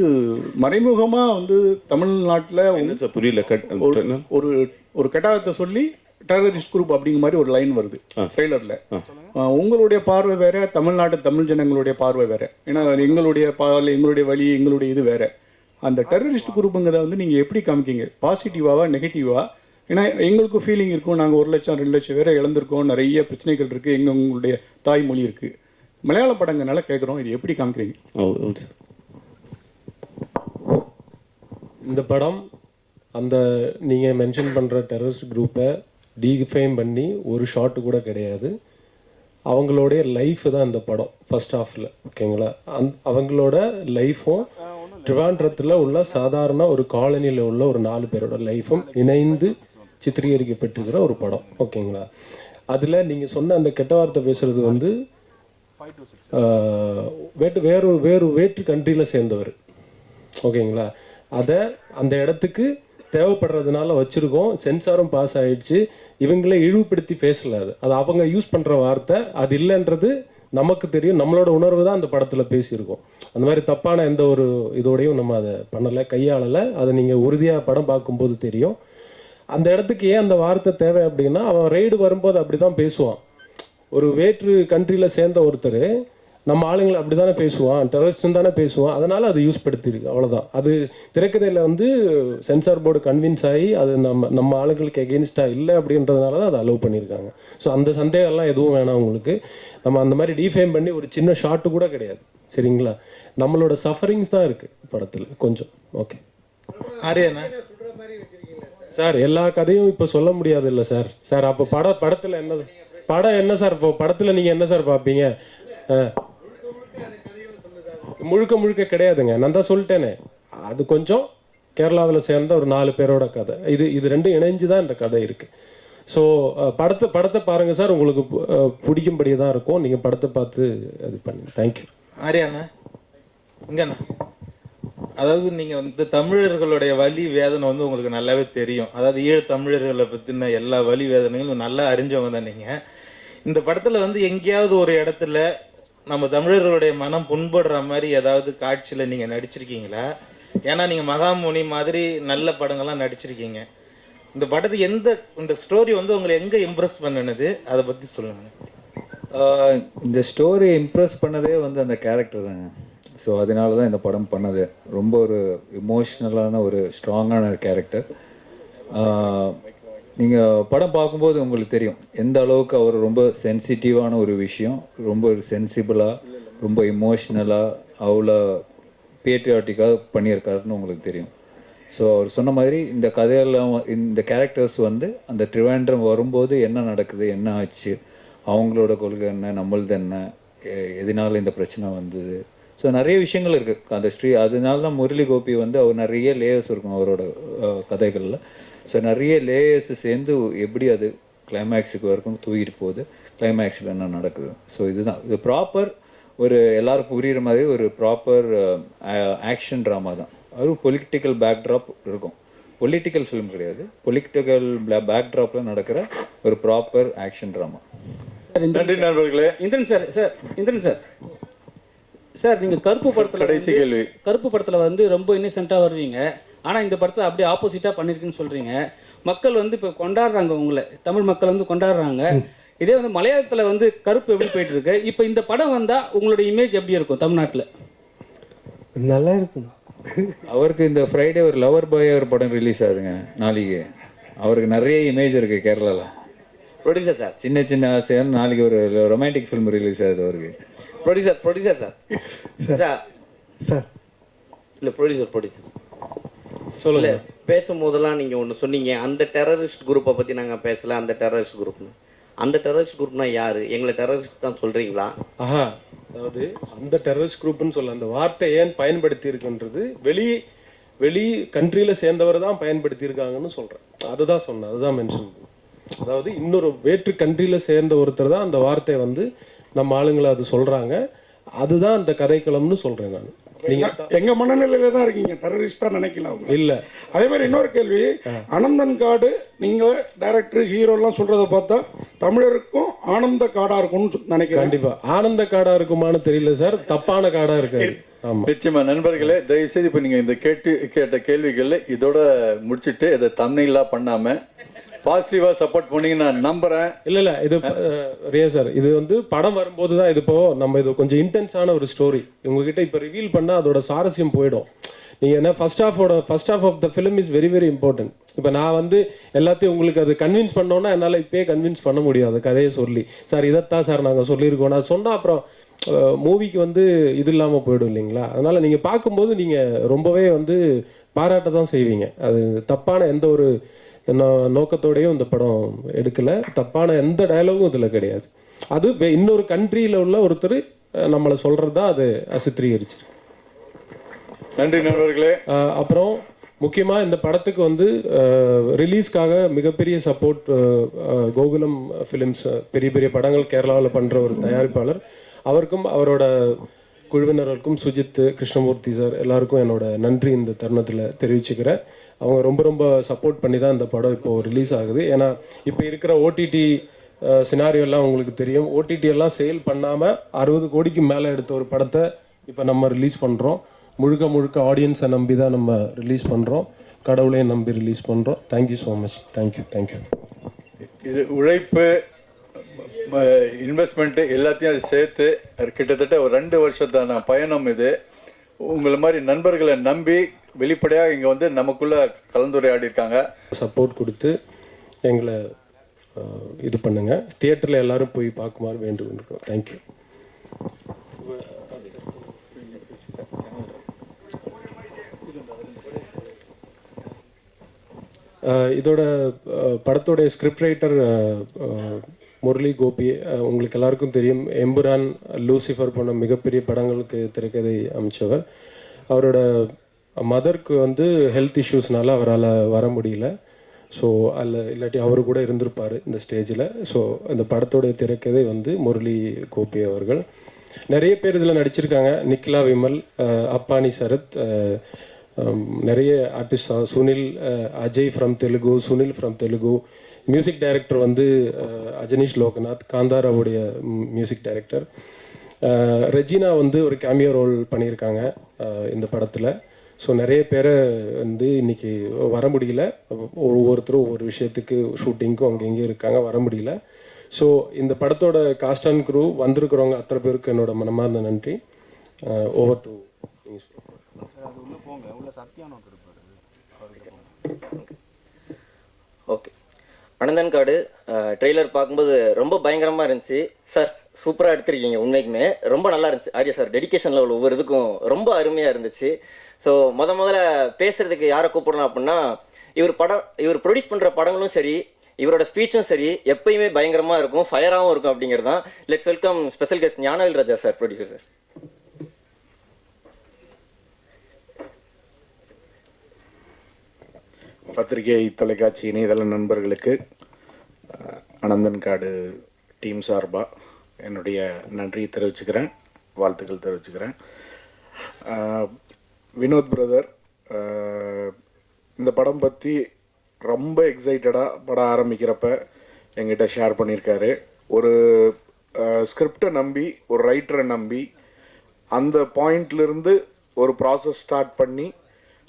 S2: மறைமுகமாக வந்து தமிழ்நாட்டில்
S5: புரியல.
S2: ஒரு கெட்ட வார்த்தை சொல்லி டெரரிஸ்ட் குரூப் அப்படிங்கிற மாதிரி ஒரு லைன் வருது ட்ரெய்லரில். உங்களுடைய பார்வை வேற, தமிழ்நாட்டு தமிழ் ஜனங்களுடைய பார்வை வேற. ஏன்னா எங்களுடைய பார்வை, எங்களுடைய வழி, எங்களுடைய இது வேற. அந்த டெரரிஸ்ட் குரூப்புங்கிறத வந்து நீங்கள் எப்படி காமிக்கிங்க? பாசிட்டிவாவா நெகட்டிவா? ஏன்னா எங்களுக்கும் ஃபீலிங் இருக்கும். நாங்கள் 1 லட்சம் 2 லட்சம் பேரை இழந்திருக்கோம். நிறைய பிரச்சனைகள் இருக்குது. உங்களுடைய தாய்மொழி இருக்குது. மலையாள படங்கள்னால கேட்குறோம், இது எப்படி காமிக்கிறீங்க?
S10: இந்த படம் அந்த நீங்கள் மென்ஷன் பண்ணுற டெரரிஸ்ட் குரூப்பை டீஃபைம் பண்ணி ஒரு ஷாட்டு கூட கிடையாது. அவங்களுடைய லைஃப் தான் இந்த படம் ஃபர்ஸ்ட் ஹாஃபில். ஓகேங்களா? அவங்களோட லைஃப்பும் ட்ரிவாண்ட்ரத்தில் உள்ள சாதாரண ஒரு காலனியில் உள்ள ஒரு 4 பேரோட லைஃப்பும் இணைந்து சித்திரீகரிக்கப்பட்டிருக்கிற ஒரு படம். ஓகேங்களா? அதில் நீங்கள் சொன்ன அந்த கெட்ட வார்த்தை பேசுகிறது வந்து வேற்று கண்ட்ரியில் சேர்ந்தவர். ஓகேங்களா? அதை அந்த இடத்துக்கு தேவைப்படுறதுனால வச்சுருக்கோம். சென்சாரும் பாஸ் ஆகிடுச்சு. இவங்களே இழிவுபடுத்தி பேசல. அது அவங்க யூஸ் பண்ணுற வார்த்தை. அது இல்லைன்றது நமக்கு தெரியும். நம்மளோட உணர்வு தான் அந்த படத்தில் பேசியிருக்கோம். அந்த மாதிரி தப்பான எந்த ஒரு இதோடையும் நம்ம அதை பண்ணலை, கையாளலை. அதை நீங்கள் உறுதியாக படம் பார்க்கும்போது தெரியும். அந்த இடத்துக்கு ஏன் அந்த வார்த்தை தேவை அப்படின்னா, அவன் ரெய்டு வரும்போது அப்படி தான் பேசுவான். ஒரு வேற்று கண்ட்ரியில் சேர்ந்த ஒருத்தர் நம்ம ஆளுங்களை அப்படி தானே பேசுவான், டெரரிஸ்ட்னு தானே பேசுவான். அதனால் அது யூஸ் படுத்தியிருக்கு, அவ்வளோதான். அது திரைக்கதையில் வந்து சென்சார் போர்டு கன்வின்ஸ் ஆகி அது நம்ம ஆளுங்களுக்கு எகெயின்ஸ்டாக இல்லை அப்படின்றதுனால தான் அதை அலோவ் பண்ணியிருக்காங்க. ஸோ அந்த சந்தேகம்லாம் எதுவும் வேணாம் உங்களுக்கு. நம்ம அந்த மாதிரி டிஃபைம் பண்ணி ஒரு சின்ன ஷாட்டு கூட கிடையாது. சரிங்களா? நம்மளோட சஃபரிங்ஸ் தான் இருக்குது படத்தில் கொஞ்சம். ஓகே சார், எல்லா கதையும் இப்போ சொல்ல முடியாது இல்லை சார். சார் அப்போ படத்தில் படம் என்ன சார்? இப்போ படத்தில் நீங்கள் என்ன சார் பார்ப்பீங்க? முழுக்க கிடையாதுங்க. நான் தான் சொல்லிட்டேனே, அது கொஞ்சம் கேரளாவில் சேர்ந்த ஒரு 4 பேரோட கதை. இது ரெண்டும் இணைஞ்சு தான் இந்த கதை இருக்குது. ஸோ படத்தை பாருங்கள் சார், உங்களுக்கு பிடிக்கும்படி தான் இருக்கும். நீங்கள் படத்தை பார்த்து இது பண்ணுங்க. தேங்க்யூ.
S11: ஆரியாண்ணா இங்கண்ணா, அதாவது நீங்கள் வந்து தமிழர்களுடைய வலி வேதனை வந்து உங்களுக்கு நல்லாவே தெரியும். அதாவது ஈழத் தமிழர்களை பற்றின எல்லா வலி வேதனைகளும் நல்லா அறிஞ்சவங்க தான் நீங்கள். இந்த படத்தில் வந்து எங்கேயாவது ஒரு இடத்துல நம்ம தமிழர்களுடைய மனம் புண்படுற மாதிரி ஏதாவது காட்சியில் நீங்கள் நடிச்சிருக்கீங்களா? ஏன்னா நீங்கள் மகாமுனி மாதிரி நல்ல படங்கள்லாம் நடிச்சிருக்கீங்க. இந்த படத்தை இந்த ஸ்டோரி வந்து உங்களை எங்கே இம்ப்ரெஸ் பண்ணினது, அதை பற்றி சொல்லுங்கள்.
S1: இந்த ஸ்டோரி இம்ப்ரெஸ் பண்ணதே வந்து அந்த கேரக்டர் தாங்க. ஸோ அதனால தான் இந்த படம் பண்ணது. ரொம்ப ஒரு இமோஷ்னலான ஒரு ஸ்ட்ராங்கான கேரக்டர். நீங்கள் படம் பார்க்கும்போது உங்களுக்கு தெரியும் எந்த அளவுக்கு அவர் ரொம்ப சென்சிட்டிவான ஒரு விஷயம், ரொம்ப ஒரு சென்சிபிளாக, ரொம்ப இமோஷ்னலாக, அவ்வளோ பேட்ரியாட்டிக்காக பண்ணியிருக்காருன்னு உங்களுக்கு தெரியும். ஸோ அவர் சொன்ன மாதிரி இந்த கதையெல்லாம் இந்த கேரக்டர்ஸ் வந்து அந்த ட்ரிவாண்ட்ரம் வரும்போது என்ன நடக்குது, என்ன ஆச்சு, அவங்களோட கொள்கை என்ன, நம்மளது என்ன, எதனால இந்த பிரச்சனை வந்தது, ஸோ நிறைய விஷயங்கள் இருக்குது அந்த அதனால தான் முரளி கோபி வந்து அவர் நிறைய லேயர்ஸ் இருக்கும் அவரோட கதைகளில். ஸோ நிறைய லேயர்ஸ் சேர்ந்து எப்படி அது கிளைமேக்ஸுக்கு வரைக்கும் தூக்கிட்டு போகுது, கிளைமேக்ஸில் என்ன நடக்குது. ஸோ இதுதான் இது ப்ராப்பர் ஒரு எல்லாரும் புரிகிற மாதிரி ஒரு ப்ராப்பர் ஆக்ஷன் ட்ராமா தான். அது பொலிட்டிக்கல் பேக்ட்ராப் இருக்கும். பொலிட்டிக்கல் ஃபிலிம் கிடையாது, பொலிட்டிக்கல் பேக்ட்ராப்பில் நடக்கிற ஒரு ப்ராப்பர் ஆக்ஷன் ட்ராமா.
S2: நன்றி நண்பர்களே.
S12: இந்திரன் சார் சார் நீங்கள் கருப்பு படத்தில்
S2: கடைசி கேள்வி.
S12: கருப்பு படத்தில் வந்து ரொம்ப இன்னசென்ட்டாக வருவீங்க, ஆனால் இந்த படத்தில் அப்படியே ஆப்போசிட்டாக பண்ணியிருக்குன்னு சொல்கிறீங்க. மக்கள் வந்து இப்போ கொண்டாடுறாங்க, உங்களை தமிழ் மக்கள் வந்து கொண்டாடுறாங்க. இதே வந்து மலையாளத்தில் வந்து கருப்பு எப்படி போயிட்டு இருக்கு, இப்போ இந்த படம் வந்தால் உங்களோட இமேஜ் எப்படி இருக்கும் தமிழ்நாட்டில்?
S3: நல்லா இருக்கும்.
S1: அவருக்கு இந்த ஃப்ரைடே ஒரு லவர் பாய் ஒரு படம் ரிலீஸ் ஆகுதுங்க நாளைக்கு. அவருக்கு நிறைய இமேஜ் இருக்குது கேரளாவில்.
S6: ப்ரொடியூசர் சார்,
S1: சின்ன சின்ன ஆசையான நாளைக்கு ஒரு ரொமான்டிக் ஃபிலிம் ரிலீஸ் ஆகுது அவருக்கு.
S6: ப்ரொடியூசர் சார் இல்லை ப்ரொடியூசர்
S10: சொல்லுங்க.
S6: பேசும்போதெல்லாம் நீங்கள் ஒன்று சொன்னீங்க, அந்த டெரரிஸ்ட் குரூப்பை பற்றி நாங்கள் பேசலை, அந்த டெரரிஸ்ட் குரூப்னு. அந்த டெரரிஸ்ட் குரூப்னா யார்? எங்களை டெரரிஸ்ட் தான் சொல்கிறீங்களா?
S10: ஆஹா, அதாவது அந்த டெரரிஸ்ட் குரூப்னு சொல்ல அந்த வார்த்தை ஏன் பயன்படுத்தி இருக்குன்றது வெளி கண்ட்ரியில் சேர்ந்தவர் தான் பயன்படுத்தியிருக்காங்கன்னு சொல்கிறேன். அதுதான் சொன்னேன், அதுதான் மென்ஷன். அதாவது இன்னொரு வேற்று கண்ட்ரியில் சேர்ந்த ஒருத்தர் தான் அந்த வார்த்தையை வந்து நம்ம ஆளுங்களை அது சொல்கிறாங்க. அதுதான் அந்த கதைக்களம்னு சொல்கிறேன் நான்.
S4: எங்க மனநிலையில தான் இருக்கீங்க, டெரரிஸ்டா நினைக்கலாம்
S10: இல்ல.
S4: அதே மாதிரி இன்னொரு கேள்வி, அனந்தன் காடு நீங்க டைரக்டர் ஹீரோலாம் சொல்றத பார்த்தா தமிழருக்கும் ஆனந்த காடா இருக்கும்னு நினைக்கிறேன்.
S10: கண்டிப்பா ஆனந்த காடா இருக்குமான்னு தெரியல சார், தப்பான காடா இருக்காது.
S2: நிச்சயமா நண்பர்களே, தயவுசெய்து இப்போ நீங்கள் இந்த கேட்ட கேள்விகளில் இதோட முடிச்சுட்டு இதை தம்ப்நெயிலா பண்ணாம பாசிட்டிவாக சப்போர்ட் பண்ணீங்க நான் நம்புகிறேன்.
S10: இல்லை இது ரியா சார், இது வந்து படம் வரும்போது தான் இது இப்போ நம்ம இது கொஞ்சம் இன்டென்ஸான ஒரு ஸ்டோரி உங்ககிட்ட இப்போ ரிவீல் பண்ணால் அதோட சாரஸ்யம் போயிடும். நீங்கள் என்ன first half of the film is very very important. இப்போ நான் வந்து எல்லாத்தையும் உங்களுக்கு அது கன்வின்ஸ் பண்ணோன்னா என்னால் இப்போயே கன்வின்ஸ் பண்ண முடியாது. கதையை சொல்லி சார் இதைத்தான் சார் நாங்கள் சொல்லியிருக்கோம் நான் சொன்னால் அப்புறம் மூவிக்கு வந்து இது இல்லாமல் போயிடும் இல்லைங்களா. அதனால் நீங்கள் பார்க்கும்போது நீங்கள் ரொம்பவே வந்து பாராட்ட தான் செய்வீங்க. அது தப்பான எந்த ஒரு நோக்கத்தோடையும் இந்த படம் எடுக்கலை, தப்பான எந்த டயலாகும் இதில் கிடையாது. அது இன்னொரு கண்ட்ரியில் உள்ள ஒருத்தர் நம்மளை சொல்கிறது தான் அது சித்தரிச்சிருக்கு.
S2: நன்றி நண்பர்களே.
S10: அப்புறம் முக்கியமாக இந்த படத்துக்கு வந்து ரிலீஸ்க்காக மிகப்பெரிய சப்போர்ட் கோகுலம் ஃபிலிம்ஸ், பெரிய பெரிய படங்கள் கேரளாவில் பண்ணுற ஒரு தயாரிப்பாளர், அவருக்கும் அவரோட குழுவினர்களுக்கும் சுஜித், கிருஷ்ணமூர்த்தி சார் எல்லாருக்கும் என்னோட நன்றி இந்த தருணத்தில் தெரிவிச்சுக்கிறேன். அவங்க ரொம்ப ரொம்ப சப்போர்ட் பண்ணி தான் இந்த படம் இப்போது ரிலீஸ் ஆகுது. ஏன்னா இப்போ இருக்கிற ஓடிடி சினாரியெல்லாம் உங்களுக்கு தெரியும். ஓடிடி எல்லாம் சேல் பண்ணாமல் 60 கோடிக்கு மேலே எடுத்த ஒரு படத்தை இப்போ நம்ம ரிலீஸ் பண்ணுறோம். முழுக்க ஆடியன்ஸை நம்பி தான் நம்ம ரிலீஸ் பண்ணுறோம், கடவுளையும் நம்பி ரிலீஸ் பண்ணுறோம். Thank you so much. தேங்க்யூ.
S2: இது உழைப்பு, இன்வெஸ்ட்மெண்ட்டு எல்லாத்தையும் சேர்த்து கிட்டத்தட்ட ஒரு 2 வருஷத்தான பயணம் இது. உங்களை மாதிரி நண்பர்களை நம்பி வெளிப்படையாக இங்கே வந்து நமக்குள்ளே கலந்துரையாடி இருக்காங்க.
S10: சப்போர்ட் கொடுத்து எங்களை இது பண்ணுங்கள். தியேட்டரில் எல்லாரும் போய் பார்க்குமாறு வேண்டுகொண்டிருக்கோம். தேங்க்யூ. இதோட படத்தோடைய ஸ்கிரிப்ட் ரைட்டர் முரளி கோபி. உங்களுக்கு எல்லாருக்கும் தெரியும், எம்புரான், லூசிஃபர் போன்ற மிகப்பெரிய படங்களுக்கு திரைக்கதை அமைச்சவர். அவரோட மதருக்கு வந்து ஹெல்த் இஷ்யூஸ்னால அவரால் வர முடியல. ஸோ அதில் இல்லாட்டி அவரு கூட இருந்திருப்பார் இந்த ஸ்டேஜில். ஸோ இந்த படத்தோடைய திரைக்கதை வந்து முரளி கோபி அவர்கள். நிறைய பேர் இதில் நடிச்சிருக்காங்க. நிக்கிலா விமல், அப்பானி சரத், நிறைய artist, Sunil, Ajay from Telugu, Sunil from Telugu. Music director வந்து அஜனீஷ் லோகநாத், காந்தாராவுடைய மியூசிக் டைரக்டர். ரெஜினா வந்து ஒரு கேமியோ ரோல் பண்ணியிருக்காங்க இந்த படத்தில். ஸோ நிறைய பேரை வந்து இன்றைக்கி வர முடியல, ஒவ்வொருத்தரும் ஒவ்வொரு விஷயத்துக்கு ஷூட்டிங்க்கும் அங்கே இங்கேயும் இருக்காங்க, வர முடியல. ஸோ இந்த படத்தோட காஸ்ட் அண்ட் க்ரூ வந்திருக்கிறவங்க அத்தனை பேருக்கு என்னோட மனமார்ந்த நன்றி. Over to
S13: okay. அனந்தன் காடு ட்ரெய்லர் பார்க்கும்போது ரொம்ப பயங்கரமாக இருந்துச்சு சார். சூப்பராக எடுத்திருக்கீங்க, உண்மைக்குமே ரொம்ப நல்லா இருந்துச்சு. ஆர்யா சார் டெடிகேஷன் லெவல் ஒவ்வொரு இதுக்கும் ரொம்ப அருமையாக இருந்துச்சு. ஸோ முதல்ல பேசுகிறதுக்கு யாரை கூப்பிடலாம் அப்படின்னா, இவர் ப்ரொடியூஸ் பண்ணுற படங்களும் சரி, இவரோட ஸ்பீச்சும் சரி, எப்பயுமே பயங்கரமாக இருக்கும், ஃபயராகவும் இருக்கும் அப்படிங்கிறது தான். Let's welcome special guest Gnanavel Raja sir, producer sir.
S14: பத்திரிகை, தொலைக்காட்சி, இணையதள நண்பர்களுக்கு அனந்தன் காடு டீம் சார்பாக என்னுடைய நன்றியை தெரிவிச்சுக்கிறேன், வாழ்த்துக்கள் தெரிவிச்சுக்கிறேன். வினோத் பிரதர் இந்த படம் பற்றி ரொம்ப எக்ஸைட்டடாக படம் ஆரம்பிக்கிறப்ப எங்கிட்ட ஷேர் பண்ணியிருக்காரு. ஒரு ஸ்கிரிப்டை நம்பி, ஒரு ரைட்டரை நம்பி, அந்த பாயிண்ட்லேருந்து ஒரு ப்ராசஸ் ஸ்டார்ட் பண்ணி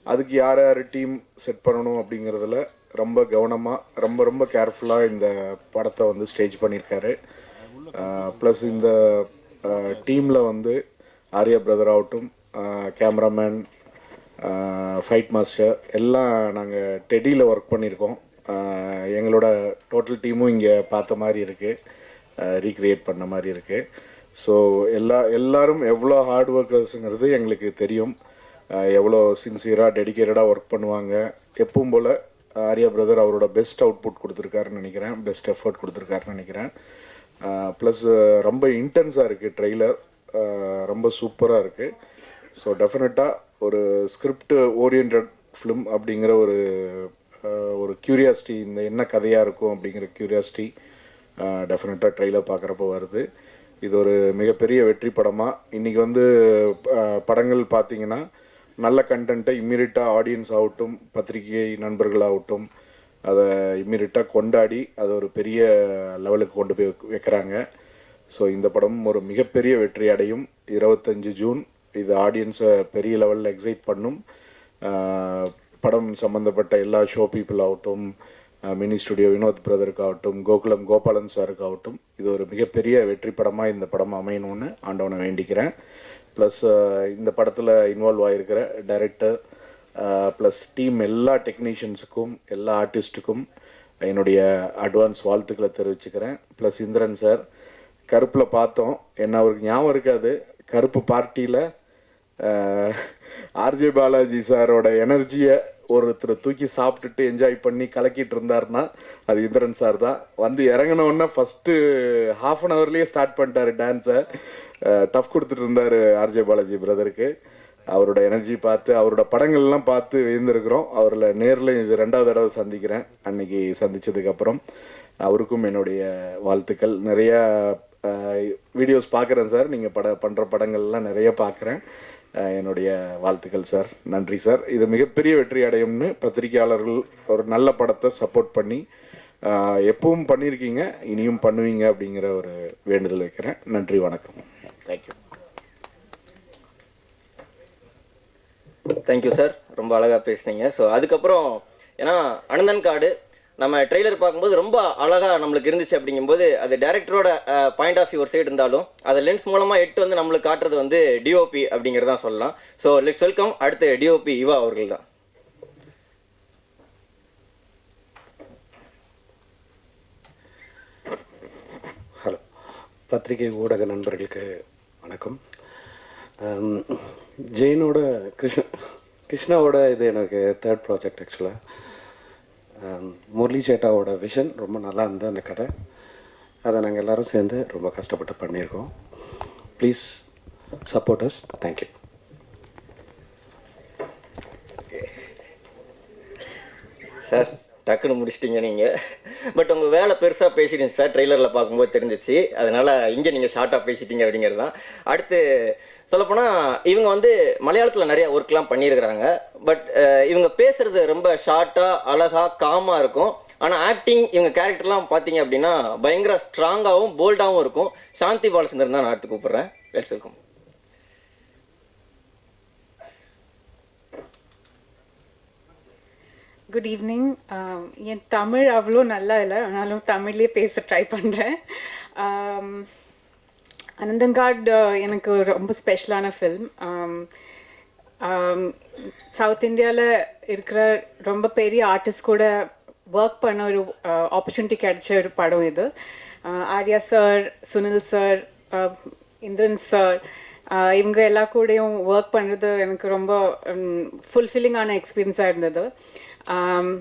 S14: அதுக்கு யார் யார் டீம் செட் பண்ணணும் அப்படிங்கிறதுல ரொம்ப கவனமாக, ரொம்ப கேர்ஃபுல்லாக இந்த படத்தை வந்து ஸ்டேஜ் பண்ணியிருக்காரு. ப்ளஸ் இந்த டீமில் வந்து ஆர்யா பிரதர் ஆகட்டும், கேமராமேன், ஃபைட் மாஸ்டர் எல்லாம் நாங்கள் டெடியில் ஒர்க் பண்ணியிருக்கோம். எங்களோட டோட்டல் டீமும் இங்கே பார்த்த மாதிரி இருக்குது, ரீக்ரியேட் பண்ண மாதிரி இருக்குது. ஸோ எல்லாரும் எவ்வளோ ஹார்ட் ஒர்க்கர்ஸுங்கிறது எங்களுக்கு தெரியும். எவ்வளோ சின்சியராக டெடிக்கேட்டடாக ஒர்க் பண்ணுவாங்க. எப்பவும் போல் ஆர்யா பிரதர் அவரோட பெஸ்ட் அவுட்புட் கொடுத்துருக்காருன்னு நினைக்கிறேன், பெஸ்ட் எஃபர்ட் கொடுத்துருக்காருன்னு நினைக்கிறேன். ப்ளஸ் ரொம்ப இன்டென்ஸாக இருக்குது ட்ரெய்லர், ரொம்ப சூப்பராக இருக்குது. ஸோ டெஃபினட்டாக ஒரு ஸ்கிரிப்ட் ஓரியன்ட் ஃபிலிம் அப்படிங்கிற ஒரு க்யூரியாசிட்டி, இந்த என்ன கதையாக இருக்கும் அப்படிங்கிற க்யூரியாசிட்டி டெஃபினட்டாக ட்ரெய்லர் பார்க்குறப்போ வருது. இது ஒரு மிகப்பெரிய வெற்றி படமாக இன்றைக்கி வந்து படங்கள் பார்த்திங்கன்னா நல்ல கண்டென்ட்டை இம்மீடியட்டாக ஆடியன்ஸ் ஆகட்டும், பத்திரிகை நண்பர்களாகட்டும் அதை இம்மீடியட்டாக கொண்டாடி அதை ஒரு பெரிய லெவலுக்கு கொண்டு போய் வைக்கிறாங்க. ஸோ இந்த படம் ஒரு மிகப்பெரிய வெற்றி அடையும். 25 ஜூன் இது ஆடியன்ஸை பெரிய லெவலில் எக்ஸைட் பண்ணும். படம் சம்மந்தப்பட்ட எல்லா ஷோ பீப்புள் ஆகட்டும், மினி ஸ்டுடியோ வினோத் பிரதருக்காகட்டும், கோகுலம் கோபாலன் சாருக்காகட்டும், இது ஒரு மிகப்பெரிய வெற்றி படமாக இந்த படம் அமையணும்னு ஆண்டவனை வேண்டிக்கிறேன். ப்ளஸ் இந்த படத்தில் இன்வால்வ் ஆகிருக்கிற டைரக்டர் ப்ளஸ் டீம் எல்லா டெக்னீஷியன்ஸுக்கும், எல்லா ஆர்டிஸ்ட்டுக்கும் என்னுடைய அட்வான்ஸ் வாழ்த்துக்களை தெரிவிச்சுக்கிறேன். ப்ளஸ் இந்திரன் சார் கருப்பில் பார்த்தோம், என்ன அவருக்கு ஞாபகம் இருக்காது, கருப்பு பார்ட்டியில் ஆர்ஜே பாலாஜி சாரோட எனர்ஜியை ஒருத்தர் தூக்கி சாப்பிட்டுட்டு என்ஜாய் பண்ணி கலக்கிட்டு இருந்தாருன்னா அது இந்திரன் சார் தான். வந்து இறங்கினோடனே ஃபஸ்ட்டு ½ அன் ஹவர்லேயே ஸ்டார்ட் பண்ணிட்டார் டான்ஸை, டஃப் கொடுத்துட்டு இருந்தார் ஆர்ஜே பாலாஜி பிரதருக்கு. அவரோட எனர்ஜி பார்த்து, அவரோட படங்கள்லாம் பார்த்து வியந்திருக்கிறோம். அவரில் நேரில் இது 2வது தடவை சந்திக்கிறேன். அன்னைக்கு சந்தித்ததுக்கப்புறம் அவருக்கும் என்னுடைய வாழ்த்துக்கள். நிறையா வீடியோஸ் பார்க்குறேன் சார், நீங்கள் பண்ணுற படங்கள்லாம் நிறைய பார்க்குறேன். என்னுடைய வாழ்த்துக்கள் சார், நன்றி சார். இது மிகப்பெரிய வெற்றி அடையும்னு பத்திரிகையாளர்கள் ஒரு நல்ல படத்தை சப்போர்ட் பண்ணி எப்பவும் பண்ணியிருக்கீங்க, இனியும் பண்ணுவீங்க அப்படிங்கிற ஒரு வேண்டுதல் வைக்கிறேன். நன்றி, வணக்கம். தேங்க்யூ.
S13: தேங்க்யூ சார், ரொம்ப அழகாக பேசுனீங்க. ஸோ அதுக்கப்புறம் ஏன்னா அனந்தன் காடு நம்ம ட்ரெய்லர் பார்க்கும்போது ரொம்ப அழகாக நம்மளுக்கு இருந்துச்சு. அப்படிங்கும்போது அது டேரக்டரோட பாயிண்ட் ஆஃப் வியூ ஒரு சைடு இருந்தாலும் அதை லென்ஸ் மூலமாக எட்டு வந்து நம்மளுக்கு காட்டுறது வந்து டிஓபி அப்படிங்கிறதான் சொல்லலாம். ஸோ லெட்ஸ் வெல்கம் அடுத்து டிஓபி யுவா அவர்கள் தான்.
S15: ஹலோ, பத்திரிகை ஊடக நண்பர்களுக்கு வணக்கம். ஜெயினோட கிருஷ்ணாவோட இது எனக்கு 3rd ப்ராஜெக்ட். ஆக்சுவலாக முரளி சேட்டாவோட விஷன் ரொம்ப நல்லா இருந்தது அந்த கதை. அதை நாங்கள் எல்லோரும் சேர்ந்து ரொம்ப கஷ்டப்பட்டு பண்ணியிருக்கோம். Please support us. Thank you.
S13: Sir டக்குன்னு முடிச்சிட்டிங்க நீங்கள். பட் உங்கள் வேலை பெருசாக பேசிட்டீங்க சார், ட்ரெய்லரில் பார்க்கும்போது தெரிஞ்சிச்சு. அதனால் இங்கே நீங்கள் ஷார்ட்டாக பேசிட்டீங்க அப்படிங்கிறது தான். அடுத்து சொல்லப்போனால் இவங்க வந்து மலையாளத்தில் நிறையா ஒர்க்லாம் பண்ணியிருக்கிறாங்க. பட் இவங்க பேசுகிறது ரொம்ப ஷார்ட்டாக அழகாக காமாக இருக்கும். ஆனால் ஆக்டிங் இவங்க கேரக்டர்லாம் பார்த்தீங்க அப்படின்னா பயங்கர ஸ்ட்ராங்காகவும் போல்டாகவும் இருக்கும். சாந்தி பாலச்சந்திரன் தான் நான் அடுத்து கூப்பிட்றேன். Let's welcome.
S16: Good evening. என் தமிழ் அவ்வளோ நல்லா இல்லை, ஆனாலும் தமிழ்லேயே பேச ட்ரை பண்ணுறேன். அனந்தங்காட் எனக்கு ரொம்ப ஸ்பெஷலான ஃபில்ம். சவுத் இந்தியாவில் இருக்கிற ரொம்ப பெரிய ஆர்டிஸ்ட் கூட ஒர்க் பண்ண ஒரு ஆப்பர்ச்சுனிட்டி கிடைச்ச ஒரு படம் இது. Arya sir, Sunil sir, Indran sir, இவங்க எல்லா கூடயும் ஒர்க் பண்ணுறது எனக்கு ரொம்ப ஃபுல்ஃபில்லிங்கான எக்ஸ்பீரியன்ஸாக இருந்தது.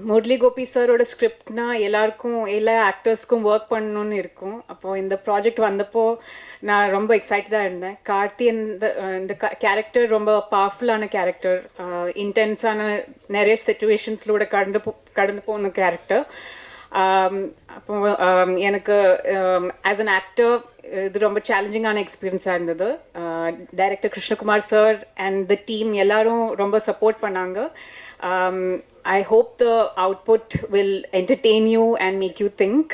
S16: முரளி கோபி சாரோட ஸ்கிரிப்ட்னா எல்லாருக்கும், எல்லா ஆக்டர்ஸ்க்கும் ஒர்க் பண்ணணுன்னு இருக்கும். அப்போது இந்த ப்ராஜெக்ட் வந்தப்போ நான் ரொம்ப எக்ஸைட்டடாக இருந்தேன். கார்த்தி இந்த கேரக்டர் ரொம்ப பவர்ஃபுல்லான கேரக்டர், இன்டென்ஸான நிறைய சிச்சுவேஷன்ஸ்லோட கடந்து போன கேரக்டர். அப்போ எனக்கு ஆஸ் அன் ஆக்டர் இது ரொம்ப சேலஞ்சிங்கான எக்ஸ்பீரியன்ஸாக இருந்தது. Director Krishnakumar sir and the team எல்லாரும் ரொம்ப சப்போர்ட் பண்ணாங்க. I hope the output will entertain you and make you think.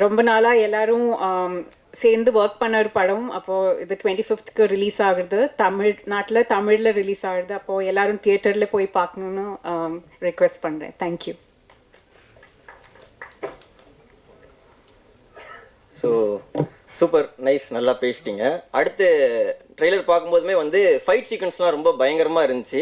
S16: ரொம்ப நாளாக எல்லாரும் சேர்ந்து ஒர்க் பண்ண ஒரு படம். அப்போது இது 25th ரிலீஸ் ஆகுது, தமிழில் ரிலீஸ் ஆகுது. அப்போது எல்லாரும் தியேட்டரில் போய் பார்க்கணுன்னு ரெக்வெஸ்ட் பண்ணுறேன். தேங்க்யூ.
S13: ஸோ சூப்பர் நைஸ், நல்லா பேசிட்டீங்க. அடுத்து ட்ரெய்லர் பார்க்கும்போதுமே வந்து ஃபைட் சீக்வன்ஸ்லாம் ரொம்ப பயங்கரமாக இருந்துச்சு.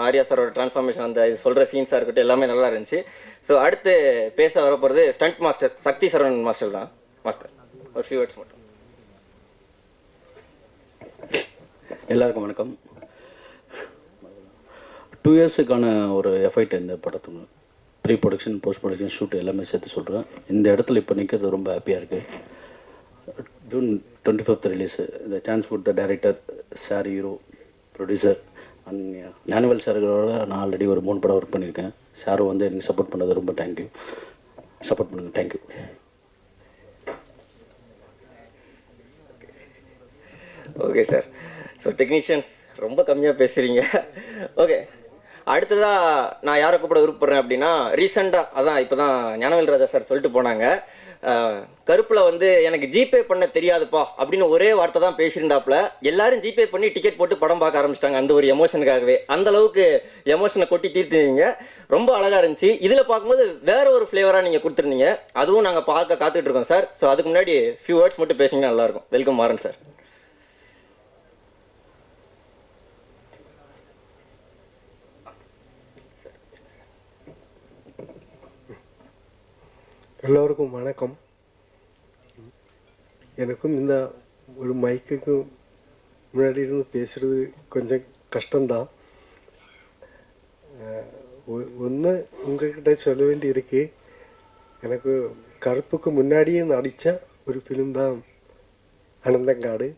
S13: ஆர்யா சாரோட ட்ரான்ஸ்ஃபார்மேஷன், அந்த இது சொல்கிற சீன்ஸாக இருக்கட்டும், எல்லாமே நல்லா இருந்துச்சு. ஸோ அடுத்து பேச வரப்போகிறது stunt master Sakthi Saravanan master தான். மாஸ்டர் ஒரு ஃபியூ வேர்ட்ஸ் மட்டும்.
S17: எல்லாருக்கும் வணக்கம். 2 இயர்ஸுக்கான ஒரு எஃபைட் இந்த படத்துக்கு pre production, post production, shoot எல்லாமே சேர்த்து சொல்கிறேன். இந்த இடத்துல இப்போ நிற்கிறது ரொம்ப ஹாப்பியாக இருக்குது. June 25th release. இந்த சான்ஸ் கொடுத்த director sir, hero, producer and Gnanavel சார்களோட நான் ஆல்ரெடி ஒரு 3 படம் ஒர்க் பண்ணியிருக்கேன். சாரும் வந்து எனக்கு சப்போர்ட் பண்ணது ரொம்ப தேங்க்யூ. சப்போர்ட் பண்ணுங்கள். Thank you.
S13: Okay sir. So technicians ரொம்ப கம்மியாக பேசுகிறீங்க. ஓகே, அடுத்ததாக நான் யாரை கூப்பிட விருப்பப்படுறேன் அப்படின்னா, ரீசெண்டாக அதான் இப்போ தான் ஞானவேல் ராஜா சார் சொல்லிட்டு போனாங்க, கருப்பில் வந்து எனக்கு ஜிபே பண்ண தெரியாதுப்பா அப்படின்னு ஒரே வார்த்தை தான் பேசியிருந்தாப்புல. எல்லாரும் ஜிபே பண்ணி டிக்கெட் போட்டு படம் பார்க்க ஆரம்பிச்சிட்டாங்க அந்த ஒரு எமோஷனுக்காகவே. அந்த அளவுக்கு எமோஷனை கொட்டி தீர்த்துங்க. ரொம்ப அழகாக இருந்துச்சு. இதில் பார்க்கும்போது வேற ஒரு ஃப்ளேவராக நீங்கள் கொடுத்துருந்தீங்க, அதுவும் நாங்கள் பார்க்க காத்துக்கிட்டு இருக்கோம் சார். ஸோ அதுக்கு முன்னாடி ஃபியூ வேர்ட்ஸ் மட்டும் பேசிங்கன்னா நல்லாயிருக்கும். Welcome Maran sir.
S3: எல்லோருக்கும் வணக்கம். எனக்கும் இந்த ஒரு மைக்குக்கு முன்னாடி இருந்து பேசுகிறது கொஞ்சம் கஷ்டம்தான். ஒன்று உங்கள்கிட்ட சொல்ல வேண்டி இருக்கு. எனக்கு கருப்புக்கு முன்னாடியே நடித்த ஒரு ஃபிலிம் தான் அனந்தங்காடு.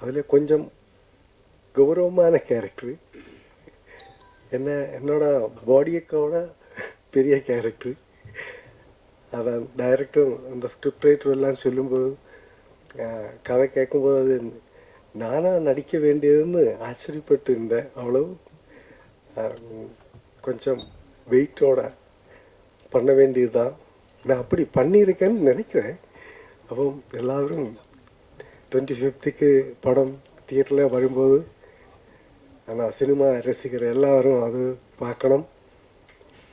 S3: அதில் கொஞ்சம் கௌரவமான கேரக்டரு, என்னோட பாடியக்கோட பெரிய கேரக்டரு. அதான் டைரக்டர் அந்த ஸ்கிரிப்ட் ரைட்டர் எல்லாம் சொல்லும்போது, கதை கேட்கும்போது அது நானாக நடிக்க வேண்டியதுன்னு ஆச்சரியப்பட்டு இருந்தேன். அவ்வளவு கொஞ்சம் வெயிட்டோட பண்ண வேண்டியது தான். நான் அப்படி பண்ணியிருக்கேன்னு நினைக்கிறேன். அப்போ எல்லோரும் 25th படம் தியேட்டரில் வரும்போது, ஆனால் சினிமா ரசிக்கிற எல்லோரும் அது பார்க்கணும்.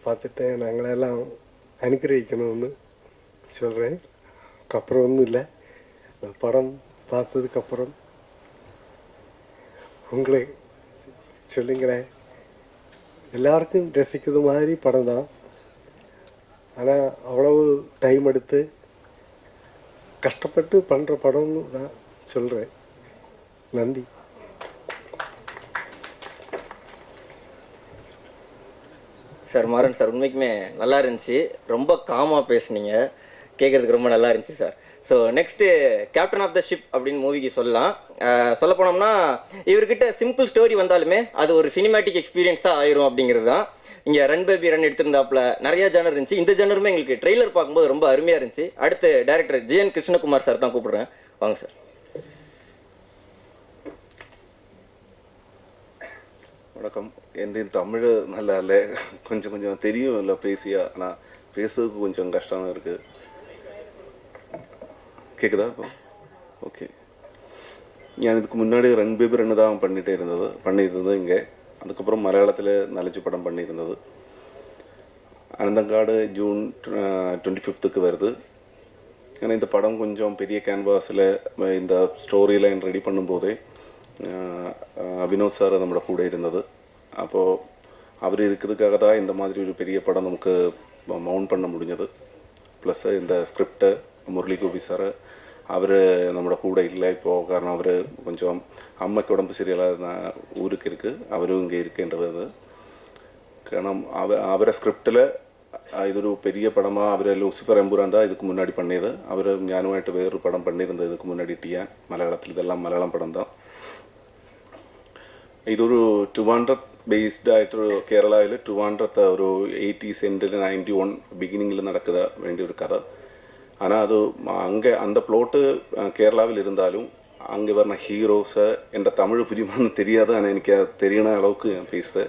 S3: பார்த்துட்டு நாங்களெல்லாம் அனுகிரகிக்கணும்னு சொல்கிறேன். அப்புறம் ஒன்றும் இல்லை, படம் பார்த்ததுக்கப்புறம் உங்களை சொல்லுங்களேன். எல்லாருக்கும் ரசிக்கிறது மாதிரி படம் தான், ஆனால் அவ்வளவு டைம் எடுத்து கஷ்டப்பட்டு பண்ணுற படம்னு நான் சொல்கிறேன். நன்றி.
S13: சார் மாறன் சார், உண்மைக்குமே நல்லா இருந்துச்சு. ரொம்ப காமாக பேசுனீங்க, கேட்குறதுக்கு ரொம்ப நல்லா இருந்துச்சு sir. So next captain of the ship அப்படின்னு மூவிக்கு சொல்லலாம். சொல்ல போனோம்னா இவர்கிட்ட சிம்பிள் ஸ்டோரி வந்தாலுமே அது ஒரு சினிமேட்டிக் எக்ஸ்பீரியன்ஸாக ஆயிரும் அப்படிங்கிறது தான். இங்கே ரன் பேபி ரன் எடுத்திருந்தாப்புல நிறைய ஜேனர் இருந்துச்சு. இந்த ஜேனருமே எங்களுக்கு ட்ரெய்லர் பார்க்கும்போது ரொம்ப அருமையாக இருந்துச்சு. அடுத்து டைரக்டர் ஜிஎன் கிருஷ்ணகுமார் சார் தான் கூப்பிடுறேன். வாங்க சார்.
S5: வணக்கம். என் தமிழ் நல்லா இல்லை, கொஞ்சம் கொஞ்சம் தெரியும் இல்லை பேசியா, ஆனால் பேசுறதுக்கு கொஞ்சம் கஷ்டமாக இருக்குது. கேட்குதா இப்போ? ஓகே. ഞാൻ இதுக்கு முன்னாடி ரன் பேபி ரன் தான் பண்ணியிருந்தது இங்கே. அதுக்கப்புறம் மலையாளத்தில் நாலஞ்சு படம் பண்ணியிருந்தது. அனந்தங்காடு ஜூன் 25 வருது. ஏன்னா இந்த படம் கொஞ்சம் பெரிய கேன்வாஸில் இந்த ஸ்டோரி லைன் ரெடி பண்ணும்போதே வினோத் சார் நம்மளோட கூட இருந்தது. அப்போது அவர் இருக்கிறதுக்காக தான் இந்த மாதிரி ஒரு பெரிய படம் நமக்கு மவுண்ட் பண்ண முடிஞ்சது. ப்ளஸ் இந்த ஸ்கிரிப்டை முரளி கோபி சார் அவர் நம்மளோட கூட இல்லை இப்போது. காரணம் அவர் கொஞ்சம் அம்மைக்கு உடம்பு சரியில்லாத ஊருக்கு இருக்குது, அவரும் இங்கே இருக்குன்றது. കാരണം അവരെ സ്ക്രിപ്റ്റിൽ ഇതൊരു പെരിയ പടമാണ്. അവർ ലൂസിഫർ എമ്പുരാൻ தான் இதுக்கு முன்னாடி பண்ணியது. அவர் ഞാനുമായിട്ട് വേറൊരു പടം பண்ணியிருந்தது இதுக்கு முன்னாடி டியான் மலையாளத்தில். இதெல்லாம் மலையாளம் படம் தான். ഇതൊരു 200 ബേസ്ഡ് ആയിട്ടൊരു കേരളയിൽ 200 ഒരു 80s എൻഡിൽ 91 பிகினிங்கில் நடக்குத வேண்டிய ஒரு கதை. ஆனால் அது அங்கே அந்த ப்ளோட்டு கேரளாவில் இருந்தாலும் அங்கே வர்ற ஹீரோஸை என்ற தமிழ் புரியுமான்னு தெரியாது. ஆனால் எனக்கு தெரியண அளவுக்கு பேசுது.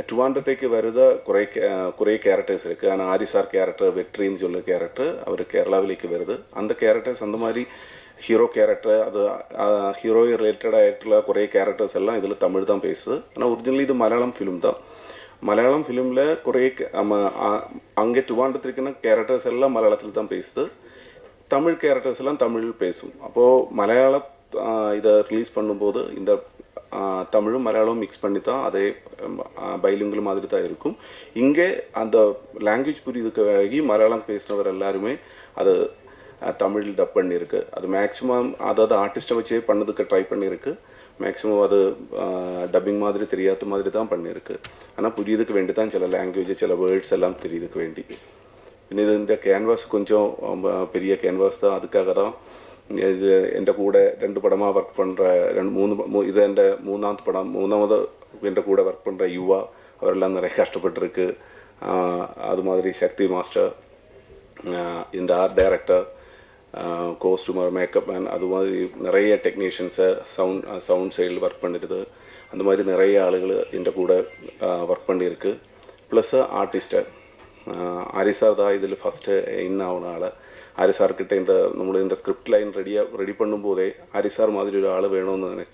S5: ട്രിവാൻഡ്രത്തേക്ക് വരുന്ന കുറേ ക്യാരക്ടേഴ്സ് இருக்குது. ஆனால் ஆரிசார் கேரக்டர் வெற்றின்னு சொல்ல கேரக்டர் அவர் கேரளாவிலேக்கு வருது. அந்த கேரக்டர்ஸ் அந்த மாதிரி ஹீரோ கேரக்டர், அது ஹீரோ ரிலேட்டட் ஆகிட்டுள்ள കുറേ கேரக்டர்ஸ் எல்லாம் இதில் தமிழ் தான் பேசுது. ஆனால் ஒரிஜினலி இது மலையாளம் ஃபிலிம் தான். மலையாளம் ஃபிலிமில் കുറേ அங்கே ட்ரிவாண்டத்தில் இருக்கிற கேரக்டர்ஸ் எல்லாம் மலையாளத்தில் தான் பேசுது. தமிழ் கேரக்டர்ஸ் எல்லாம் தமிழில் பேசும். அப்போது மலையாள இதை ரிலீஸ் பண்ணும்போது இந்த தமிழும் மலையாளம் மிக்ஸ் பண்ணி தான் அதே பைலிங்குவல் மாதிரி தான் இருக்கும். இங்கே அந்த லாங்குவேஜ் புரியுதுக்காகி மலையாளம் பேசினவர் எல்லாருமே அது தமிழில் டப் பண்ணியிருக்கு. அது மேக்ஸிமம் அதாவது ஆர்டிஸ்ட்டை வச்சே பண்ணதுக்கு ட்ரை பண்ணியிருக்கு. மேக்ஸிமம் அது டப்பிங் மாதிரி தெரியாத மாதிரி தான் பண்ணியிருக்கு. ஆனால் புரியுதுக்கு வேண்டி தான் சில லாங்குவேஜ் சில வேர்ட்ஸ் எல்லாம் தெரியுதுக்கு வேண்டி. പിന്നെ ഇതിൻ്റെ ക്യാൻവാസ് கொஞ்சம் பெரிய கேன்வாஸ் தான். அதுக்காக தான் இது என் கூட 2 படமாக ஒர்க் பண்ணுற 3 இது என் மூணாவது என் கூட ஒர்க் பண்ணுற யுவா அவரெல்லாம் நிறைய கஷ்டப்பட்டுருக்கு. அது மாதிரி சக்தி மாஸ்டர், இந்த ஆர்ட் டைரக்டர், கோஸ்டூமர், மேக்கப் மேன், அது மாதிரி நிறைய டெக்னீஷியன்ஸை சவுண்ட் சைடில் ஒர்க் பண்ணிடுது. அந்த மாதிரி நிறைய ஆளுகள் என் கூட ஒர்க் பண்ணியிருக்கு. ப்ளஸ் ஆர்டிஸ்ட்டு ஆரிசார் தான் இதில் ஃபஸ்ட்டு ஆன ஆள். ஆரிசார்கிட்ட നമ്മൾ இந்த ஸ்கிரிப்ட் லைன் ரெடி பண்ணும்போதே ஆரிசார் மாதிரி ஒரு ஆள் வேணும்னு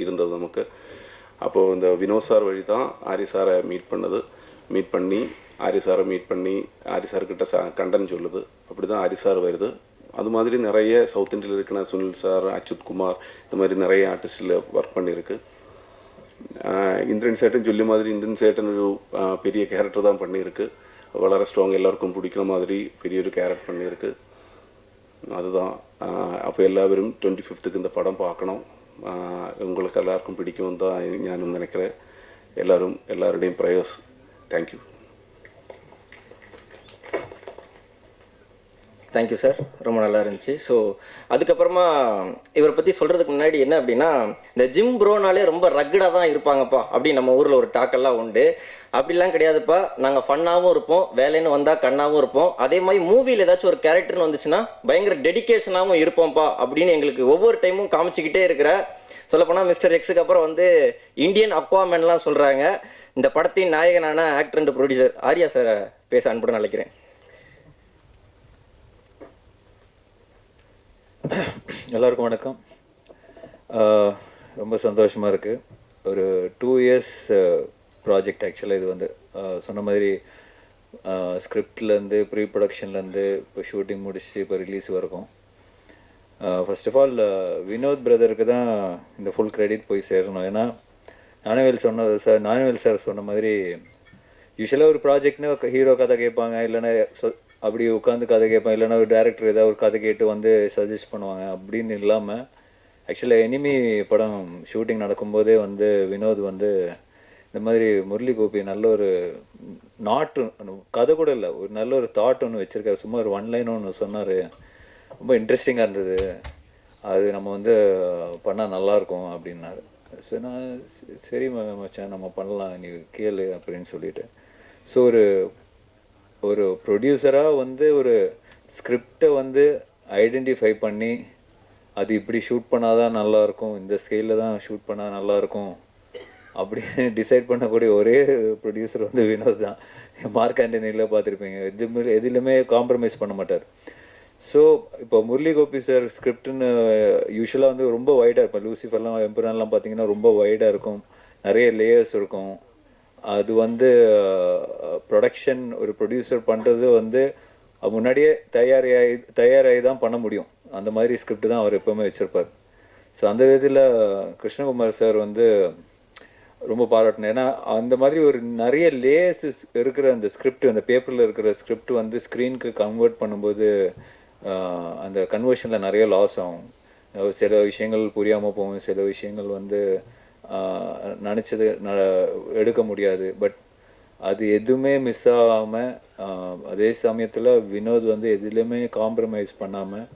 S5: இருந்தது நமக்கு. அப்போது இந்த வினோத் சார் வழி தான் ஆரிசாரை மீட் பண்ணி ஆரிசார்கிட்ட கண்டன் சொல்லுது. அப்படி தான் ஆரிசார் வருது. அது மாதிரி நிறைய சவுத் இந்தியாவில் இருக்கிற சுனில் சார், அச்சுத் குமார், இந்த மாதிரி நிறைய ஆர்டிஸ்டில் ஒர்க் பண்ணியிருக்கு. இந்திரன் சேட்டன் சொல்லி மாதிரி இந்திரன் சேட்டன் ஒரு பெரிய கேரக்டர் தான் பண்ணியிருக்கு. വളരെ ஸ்ட்ராங், எல்லாருக்கும் பிடிக்கிற மாதிரி பெரிய ஒரு கேரக்டர் பண்ணியிருக்கு. அதுதான். அப்போ எல்லாரும் 25க்கு இந்த படம் பார்க்கணும். உங்களுக்கு எல்லாருக்கும் பிடிக்கும்னு தான் ഞാനും நினைக்கிறேன். எல்லாருடையும் ப்ரேயர்ஸ். தேங்க்யூ.
S13: தேங்க்யூ சார், ரொம்ப நல்லா இருந்துச்சு. ஸோ அதுக்கப்புறமா இவரை பற்றி சொல்கிறதுக்கு முன்னாடி என்ன அப்படின்னா, இந்த ஜிம் ப்ரோனாலே ரொம்ப ரக்கடாக தான் இருப்பாங்கப்பா அப்படின்னு நம்ம ஊரில் ஒரு டாக்கெல்லாம் உண்டு. அப்படிலாம் கிடையாதுப்பா, நாங்கள் ஃபன்னாகவும் இருப்போம், வேலைன்னு வந்தால் கண்ணாகவும் இருப்போம். அதே மாதிரி மூவியில் ஏதாச்சும் ஒரு கேரக்டர்னு வந்துச்சுன்னா பயங்கர டெடிக்கேஷனாகவும் இருப்போம்ப்பா அப்படின்னு எங்களுக்கு ஒவ்வொரு டைமும் காமிச்சிக்கிட்டே இருக்கிற, சொல்லப்போனால் மிஸ்டர் எக்ஸுக்கு அப்புறம் வந்து இந்தியன் அக்வாமேன்லாம் சொல்கிறாங்க. இந்த படத்தின் நாயகனான ஆக்டர் அண்ட் ப்ரொடியூசர் ஆர்யா சாரை பேச அனுப்பிட நினைக்கிறேன்.
S1: எல்லாருக்கும் வணக்கம். ரொம்ப சந்தோஷமாக இருக்குது. ஒரு 2 இயர்ஸ் ப்ராஜெக்ட் ஆக்சுவலாக. இது வந்து சொன்ன மாதிரி ஸ்கிரிப்ட்லேருந்து ப்ரீ ப்ரொடக்ஷன்லேருந்து இப்போ ஷூட்டிங் முடிச்சு இப்போ ரிலீஸ் வரைக்கும். ஃபர்ஸ்ட் ஆஃப் ஆல் வினோத் பிரதருக்கு தான் இந்த ஃபுல் கிரெடிட் போய் சேரணும். ஏன்னா ஞானவேல் சார் சொன்ன மாதிரி யூஸ்வலாக ஒரு ப்ராஜெக்ட்னு ஹீரோ கதை கேட்பாங்க, இல்லைன்னா அப்படி உட்காந்து கதை கேட்பாங்க, இல்லைன்னா ஒரு டேரக்டர் ஏதாவது ஒரு கதை கேட்டு வந்து சஜஸ்ட் பண்ணுவாங்க. அப்படின்னு இல்லாமல் ஆக்சுவலாக எனிமி படம் ஷூட்டிங் நடக்கும்போதே வந்து வினோத் வந்து இந்த மாதிரி முரளி கோபி நல்ல ஒரு கதை கூட இல்லை, ஒரு நல்ல ஒரு தாட் ஒன்று வச்சுருக்காரு. சும்மா ஒரு 1 லைன் ஒன்று சொன்னார், ரொம்ப இன்ட்ரெஸ்டிங்காக இருந்தது, அது நம்ம வந்து பண்ணால் நல்லாயிருக்கும் அப்படின்னாரு. ஸோ நான் சரி மச்சான் நம்ம பண்ணலாம் நீ கேளு அப்படின்னு சொல்லிட்டு. ஸோ ஒரு ப்ரொடியூசராக வந்து ஒரு ஸ்கிரிப்டை வந்து ஐடென்டிஃபை பண்ணி அது இப்படி ஷூட் பண்ணால் தான் நல்லாயிருக்கும், இந்த ஸ்கேலில் தான் ஷூட் பண்ணால் நல்லாயிருக்கும் அப்படின்னு டிசைட் பண்ணக்கூடிய ஒரே ப்ரொடியூசர் வந்து வினோத் தான். மார்க் ஆண்டனியில் பார்த்துருப்பீங்க, எதுலையுமே காம்ப்ரமைஸ் பண்ண மாட்டார். ஸோ இப்போ முரளி கோபி சார் ஸ்கிரிப்டுன்னு யூஸ்வலாக வந்து ரொம்ப வைடாக இருக்கும். லூசிஃபர்லாம் எம்புரான்லாம் பார்த்தீங்கன்னா ரொம்ப வைடாக இருக்கும், நிறைய லேயர்ஸ் இருக்கும். அது வந்து ப்ரொடக்ஷன் ஒரு ப்ரொடியூசர் பண்ணுறது வந்து முன்னாடியே தயாராகி தான் பண்ண முடியும். அந்த மாதிரி ஸ்கிரிப்ட் தான் அவர் எப்போவுமே வச்சுருப்பார். ஸோ அந்த விதத்தில் கிருஷ்ணகுமார் சார் வந்து ரொம்ப பாராட்டினேன். ஏன்னா அந்த மாதிரி ஒரு நிறைய லேயர்ஸ் இருக்கிற அந்த ஸ்கிரிப்ட், அந்த பேப்பரில் இருக்கிற ஸ்கிரிப்ட் வந்து ஸ்க்ரீனுக்கு கன்வெர்ட் பண்ணும்போது அந்த கன்வர்ஷனில் நிறைய லாஸ் ஆகும். சில விஷயங்கள் புரியாமல் போகும், சில விஷயங்கள் வந்து நினச்சது எடுக்க முடியாது. பட் அது எதுவுமே மிஸ் ஆகாமல், அதே சமயத்தில் வினோத் வந்து எதுலேயுமே காம்ப்ரமைஸ் பண்ணாமல்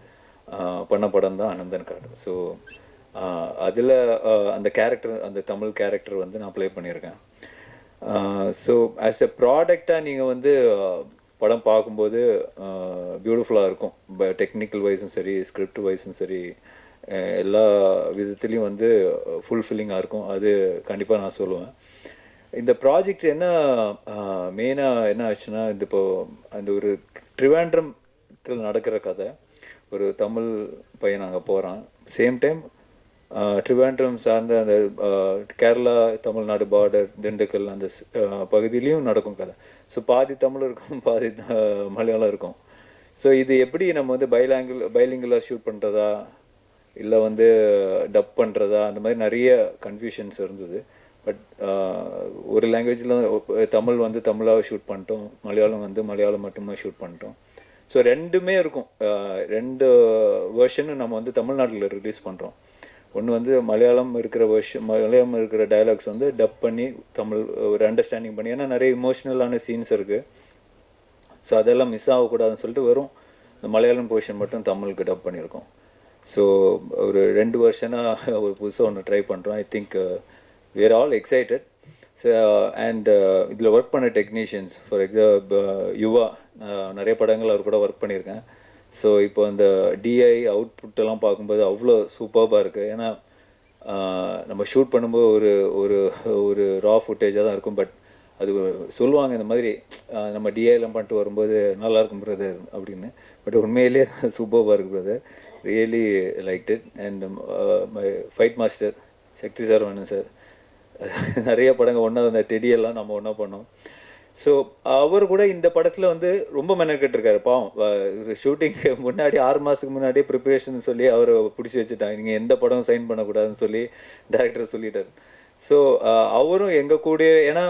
S1: பண்ண படம் தான் அனந்தன் காடு. ஸோ அதில் அந்த கேரக்டர், அந்த தமிழ் கேரக்டர் வந்து நான் ப்ளே பண்ணியிருக்கேன். ஸோ ஆஸ் எ ப்ராடக்டாக நீங்கள் வந்து படம் பார்க்கும்போது பியூட்டிஃபுல்லாக இருக்கும். டெக்னிக்கல் வைஸும் சரி, ஸ்கிரிப்ட் வைஸும் சரி, எல்லா விதத்துலேயும் வந்து ஃபுல்ஃபில்லிங்காக இருக்கும். அது கண்டிப்பாக நான் சொல்லுவேன். இந்த ப்ராஜெக்ட் என்ன மெயினாக என்ன ஆச்சுன்னா, இந்த இப்போது அந்த ஒரு ட்ரிவாண்ட்ரத்தில் நடக்கிற கதை, ஒரு தமிழ் பையன் அங்கே போகிறான். சேம் டைம் ட்ரிவாண்ட்ரம் சார்ந்த அந்த கேரளா தமிழ்நாடு பார்டர் திண்டுக்கல் அந்த பகுதியிலையும் நடக்கும் கதை. ஸோ பாதி தமிழ் இருக்கும், பாதி மலையாளம் இருக்கும். ஸோ இது எப்படி நம்ம வந்து பைலிங்குலாக ஷூட் பண்ணுறதா இல்லை வந்து டப் பண்ணுறதா, அந்த மாதிரி நிறைய கன்ஃபியூஷன்ஸ் இருந்தது. பட் ஒரு லாங்குவேஜில் தமிழ் வந்து தமிழாக ஷூட் பண்ணிட்டோம், மலையாளம் வந்து மலையாளம் மட்டுமே ஷூட் பண்ணிட்டோம். ஸோ ரெண்டுமே இருக்கும். ரெண்டு வேர்ஷனும் நம்ம வந்து தமிழ்நாட்டில் ரிலீஸ் பண்ணுறோம். ஒன்று வந்து மலையாளம் இருக்கிற டயலாக்ஸ் வந்து டப் பண்ணி தமிழ் ஒரு அண்டர்ஸ்டாண்டிங் பண்ணி, ஏன்னா நிறைய இமோஷ்னலான சீன்ஸ் இருக்குது. ஸோ அதெல்லாம் மிஸ் ஆகக்கூடாதுன்னு சொல்லிட்டு வெறும் இந்த மலையாளம் போர்ஷன் மட்டும் தமிழுக்கு டப் பண்ணியிருக்கோம். ஸோ ஒரு 2 வருஷனாக ஒரு புதுசாக ஒன்று ட்ரை பண்ணுறோம். I think we are all excited. So and இதில் ஒர்க் பண்ண டெக்னீஷியன்ஸ், ஃபார் எக்ஸாம்பிள் யுவா, நிறைய படங்கள் அவர் கூட ஒர்க் பண்ணியிருக்கேன். ஸோ இப்போ அந்த டிஐ அவுட்புட்டெல்லாம் பார்க்கும்போது அவ்வளோ சூப்பர்பாக இருக்குது. ஏன்னா நம்ம ஷூட் பண்ணும்போது ஒரு ஒரு ஒரு ரா ஃபுட்டேஜாக தான் இருக்கும். பட் அது சொல்லுவாங்க இந்த மாதிரி நம்ம டிஐலாம் பண்ணிட்டு வரும்போது நல்லாயிருக்கும் பிரதர் அப்படின்னு. பட் உண்மையிலேயே சூப்பர்பாக இருக்குது brother, really like it. And my fight master Sakthi sir வேணும் சார், நிறைய படங்கள் ஒன்றா, அந்த டெடியெல்லாம் நம்ம ஒன்றா பண்ணோம். ஸோ அவர் கூட இந்த படத்தில் வந்து ரொம்ப மெனக்கெட்டிருக்காரு. பாவம், ஷூட்டிங்க்கு முன்னாடி 6 மாதத்துக்கு முன்னாடியே ப்ரிப்பரேஷன் சொல்லி அவரை பிடிச்சி வச்சுட்டாங்க. நீங்கள் எந்த படம் சைன் பண்ணக்கூடாதுன்னு சொல்லி டைரக்டர் சொல்லிட்டார். ஸோ அவரும் எங்கள் கூட, ஏன்னா